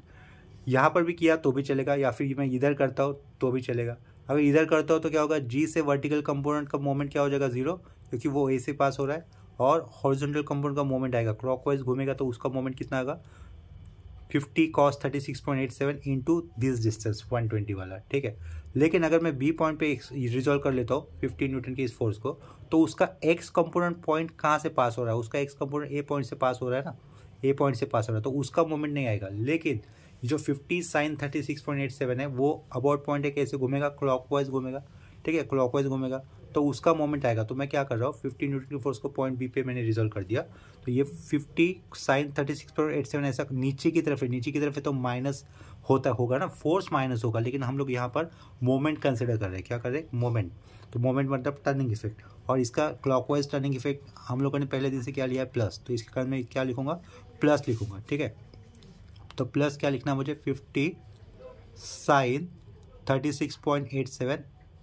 Speaker 1: यहाँ पर भी किया तो भी चलेगा, या फिर मैं इधर करता हूँ तो भी चलेगा। अगर इधर करता हूँ तो क्या होगा, जी से वर्टिकल कंपोनेंट का मोमेंट क्या हो जाएगा 0, क्योंकि वो ए से पास हो रहा है, और हॉरिजॉन्टल कंपोनेंट का मोमेंट आएगा, क्लॉकवाइज घूमेगा तो उसका मोमेंट कितना आएगा 50 cos 36.87 इंटू दिस डिस्टेंस 120 वाला, ठीक है। लेकिन अगर मैं बी पॉइंट पे रिजॉल्व कर लेता हूँ 50 न्यूटन की इस फोर्स को, तो उसका एक्स कंपोनेंट पॉइंट कहाँ से पास हो रहा है, उसका एक्स कंपोनेंट ए पॉइंट से पास हो रहा है ना, ए पॉइंट से पास हो रहा है, तो उसका मोमेंट नहीं आएगा। लेकिन जो 50 sin 36.87 है वो अबाउट पॉइंट है, कैसे घूमेगा, क्लॉकवाइज घूमेगा, ठीक है, क्लॉकवाइज घूमेगा, तो उसका मोमेंट आएगा। तो मैं क्या कर रहा हूँ 50 न्यूटन की फोर्स को पॉइंट बी पे मैंने रिजॉल्व कर दिया, तो ये 50 sin 36.87 ऐसा नीचे की तरफ है, नीचे की तरफ है तो माइनस होगा ना, फोर्स माइनस होगा, लेकिन हम लोग यहाँ पर मोमेंट कंसिडर कर रहे हैं, क्या कर रहे हैं, मोमेंट। तो मोमेंट मतलब टर्निंग इफेक्ट, और इसका क्लॉकवाइज टर्निंग इफेक्ट हम लोगों ने पहले दिन से क्या लिया है प्लस, तो इसके कारण मैं क्या लिखूंगा, प्लस लिखूंगा, ठीक है। तो प्लस क्या लिखना मुझे 50 sin 36.87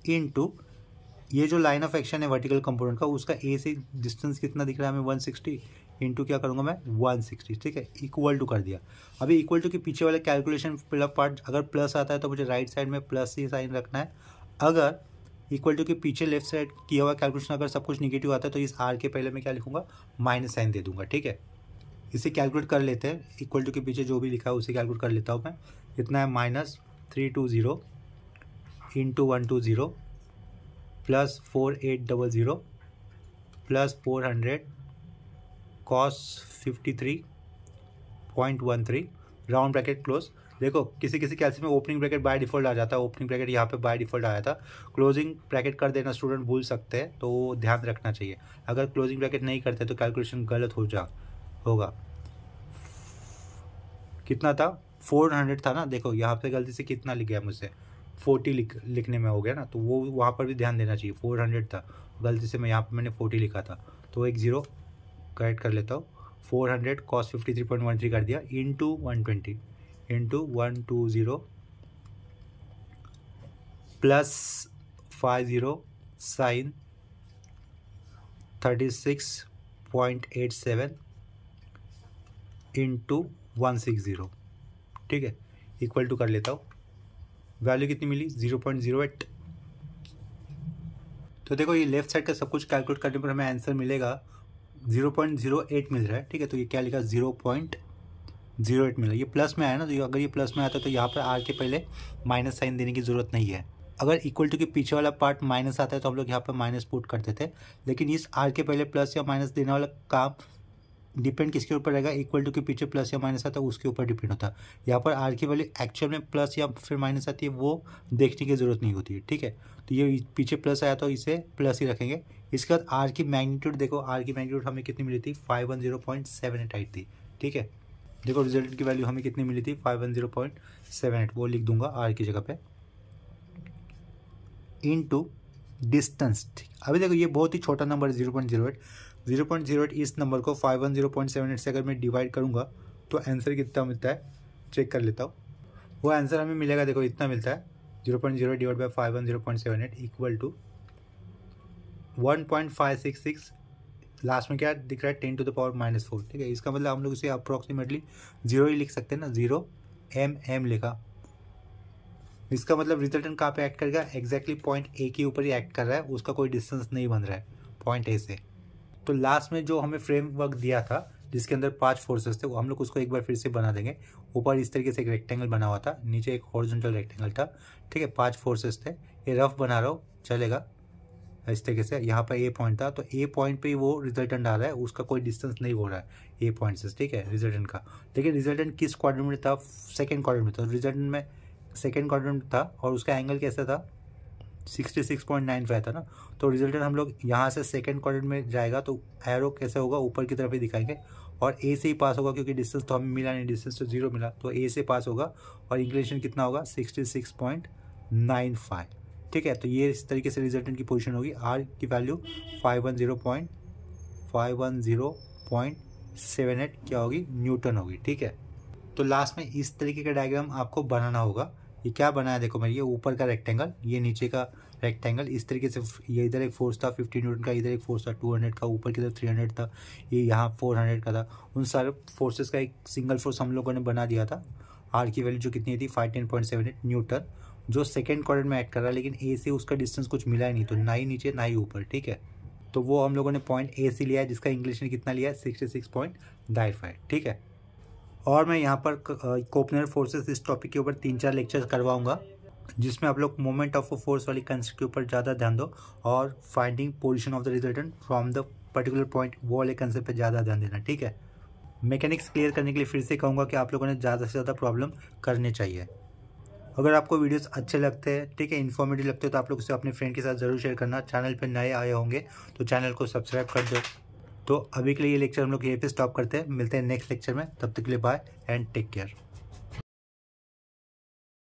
Speaker 1: इंटू ये जो लाइन ऑफ एक्शन है वर्टिकल कंपोनेंट का, उसका ए से डिस्टेंस कितना दिख रहा है हमें 160, इंटू क्या करूँगा मैं 160, ठीक है, इक्वल टू कर दिया। अभी इक्वल टू के पीछे वाले कैलकुलेशन पार्ट अगर प्लस आता है तो मुझे राइट साइड में प्लस ही साइन रखना है, अगर इक्वल टू के पीछे लेफ्ट साइड किया हुआ कैलकुलेशन अगर सब कुछ निगेटिव आता है तो इस आर के पहले मैं क्या लिखूंगा, माइनस साइन दे दूंगा। ठीक है, इसे कैलकुलेट कर लेते हैं। इक्वल टू के पीछे जो भी लिखा है उसे कैलकुलेट कर लेता हूँ मैं। कितना है, -320 into 120 plus 4800 plus 400 cos 53.13 round bracket close. देखो किसी किसी कैलसी में ओपनिंग ब्रैकेट बाय डिफॉल्ट आ जाता है, ओपनिंग ब्रैकेट यहाँ पे बाय डिफॉल्ट आया था। क्लोजिंग ब्रैकेट कर देना स्टूडेंट भूल सकते हैं, तो ध्यान रखना चाहिए। अगर क्लोजिंग ब्रैकेट नहीं करते तो कैलकुलेशन गलत होगा। कितना था, 400 था ना। देखो यहाँ पे गलती से कितना लिख गया मुझसे, 40 लिखने में हो गया ना, तो वो वहाँ पर भी ध्यान देना चाहिए। 400 था, गलती से मैं यहाँ पर मैंने 40 लिखा था, तो एक जीरो करेक्ट कर लेता हूँ। 400 cos 53.13 कर दिया इंटू 120 प्लस 50 साइन 36.87 इंटू 160। ठीक है, इक्वल टू कर लेता हूँ। वैल्यू कितनी मिली, 0.08। तो देखो ये लेफ्ट साइड का सब कुछ कैलकुलेट करने पर हमें आंसर मिलेगा 0.08 मिल रहा है। ठीक है, तो ये क्या लिखा, 0.08 मिला। ये प्लस में आया ना, तो अगर ये प्लस में आता तो यहाँ पर आर के पहले माइनस साइन देने की ज़रूरत नहीं है। अगर इक्वल टू के पीछे वाला पार्ट माइनस आता है तो हम लोग यहाँ पर माइनस पुट करते थे, लेकिन इस आर के पहले प्लस या माइनस देने वाला काम डिपेंड किसके ऊपर रहेगा, इक्वल टू के पीछे प्लस या माइनस आता है उसके ऊपर डिपेंड होता है। यहाँ पर आर की वैल्यू एक्चुअल में प्लस या फिर माइनस आती है वो देखने की ज़रूरत नहीं होती है। ठीक है, तो ये पीछे प्लस आया तो इसे प्लस ही रखेंगे। इसके बाद आर की मैग्नीट्यूड देखो, आर की मैग्नीट्यूड हमें कितनी मिली थी, 510.78 थी। ठीक है, देखो रिजल्ट की वैल्यू हमें कितनी मिली थी, 510.78, वो लिख दूंगा आर की जगह पे, इनटू डिस्टेंस। ठीक, अभी देखो ये बहुत ही छोटा नंबर है 0.08 इस नंबर को 510.78 से अगर मैं डिवाइड करूंगा तो आंसर कितना मिलता है चेक कर लेता हूँ। वो आंसर हमें मिलेगा, देखो इतना मिलता है, 0.08 divide by 510.78 equal to 1.566। Last में क्या दिख रहा है, 10 to the power -4। ठीक है, इसका मतलब हम लोग इसे अप्रॉक्सीमेटली 0 ही लिख सकते हैं ना, 0 mm लिखा। इसका मतलब रिजल्टेंट कहाँ पे एक्ट करेगा, एक्जैक्टली पॉइंट ए के ऊपर ही एक्ट कर रहा है, उसका कोई डिस्टेंस नहीं बन रहा है पॉइंट ए से। तो लास्ट में जो हमें फ्रेमवर्क दिया था जिसके अंदर 5 फोर्सेस थे, वो हम लोग उसको एक बार फिर से बना देंगे। ऊपर इस तरीके से एक रेक्टेंगल बना हुआ था, नीचे एक हॉरिजॉन्टल रेक्टेंगल था। ठीक है, 5 फोर्सेस थे, ये रफ बना रहा हूँ चलेगा इस तरीके से। यहाँ पर ए पॉइंट था, तो ए पॉइंट पे ही वो रिजल्टेंट आ रहा है, उसका कोई डिस्टेंस नहीं हो रहा है ए पॉइंट से। ठीक है, रिजल्टेंट का, लेकिन रिजल्टेंट किस क्वाड्रेंट में था, सेकेंड क्वाड्रेंट में था। रिजल्टेंट में सेकेंड क्वाड्रेंट था और उसका एंगल कैसा था, 66.95 था ना। तो रिजल्टेंट हम लोग यहाँ से सेकंड क्वाड्रेंट में जाएगा तो एरो कैसे होगा, ऊपर की तरफ ही दिखाएंगे और ए से ही पास होगा, क्योंकि डिस्टेंस तो हमें मिला नहीं, डिस्टेंस तो 0 मिला, तो ए से पास होगा और इंक्लिनेशन कितना होगा, 66.95। ठीक है, तो ये इस तरीके से रिजल्टेंट की पोजीशन होगी। आर की वैल्यू 510.78 क्या होगी, न्यूटन होगी। ठीक है, तो लास्ट में इस तरीके का डायग्राम आपको बनाना होगा। ये क्या बनाया देखो मैं, ये ऊपर का रेक्टेंगल, ये नीचे का रेक्टेंगल, इस तरीके से ये इधर एक फोर्स था 50 न्यूटन का, इधर एक फोर्स था 200 का, ऊपर की तरफ 300 था, ये यहाँ 400 का था। उन सारे फोर्सेस का एक सिंगल फोर्स हम लोगों ने बना दिया था। आर की वैल्यू जो कितनी थी 510.78 न्यूटन, जो सेकेंड क्वाड्रेंट में ऐड कर रहा है, लेकिन ए से उसका डिस्टेंस कुछ मिला ही नहीं, तो ना ही नीचे ना ही ऊपर। ठीक है, तो वो हम लोगों ने पॉइंट ए से लिया है, जिसका इंग्लिश ने कितना लिया है, 66.95। ठीक है, और मैं यहाँ पर कोपनर फोर्सेस इस टॉपिक के ऊपर 3-4 लेक्चर करवाऊंगा, जिसमें आप लोग मोमेंट ऑफ फोर्स वाली कंसेप्ट के ऊपर ज़्यादा ध्यान दो और finding position of the resultant from the particular point, वो वाले कंसेप्ट पे ज़्यादा ध्यान देना। ठीक है, मैकेनिक्स क्लियर करने के लिए फिर से कहूँगा कि आप लोगों ने ज़्यादा से ज़्यादा प्रॉब्लम करने चाहिए। अगर आपको वीडियोस अच्छे लगते हैं, ठीक है, इन्फॉर्मेटिव लगते हो, तो आप लोग इसे अपने फ्रेंड के साथ ज़रूर शेयर करना। चैनल पर नए आए होंगे तो चैनल को सब्सक्राइब कर दो। तो अभी के लिए ये लेक्चर हम लोग यहीं पे स्टॉप करते हैं, मिलते हैं नेक्स्ट लेक्चर में, तब तक के लिए बाय एंड टेक केयर।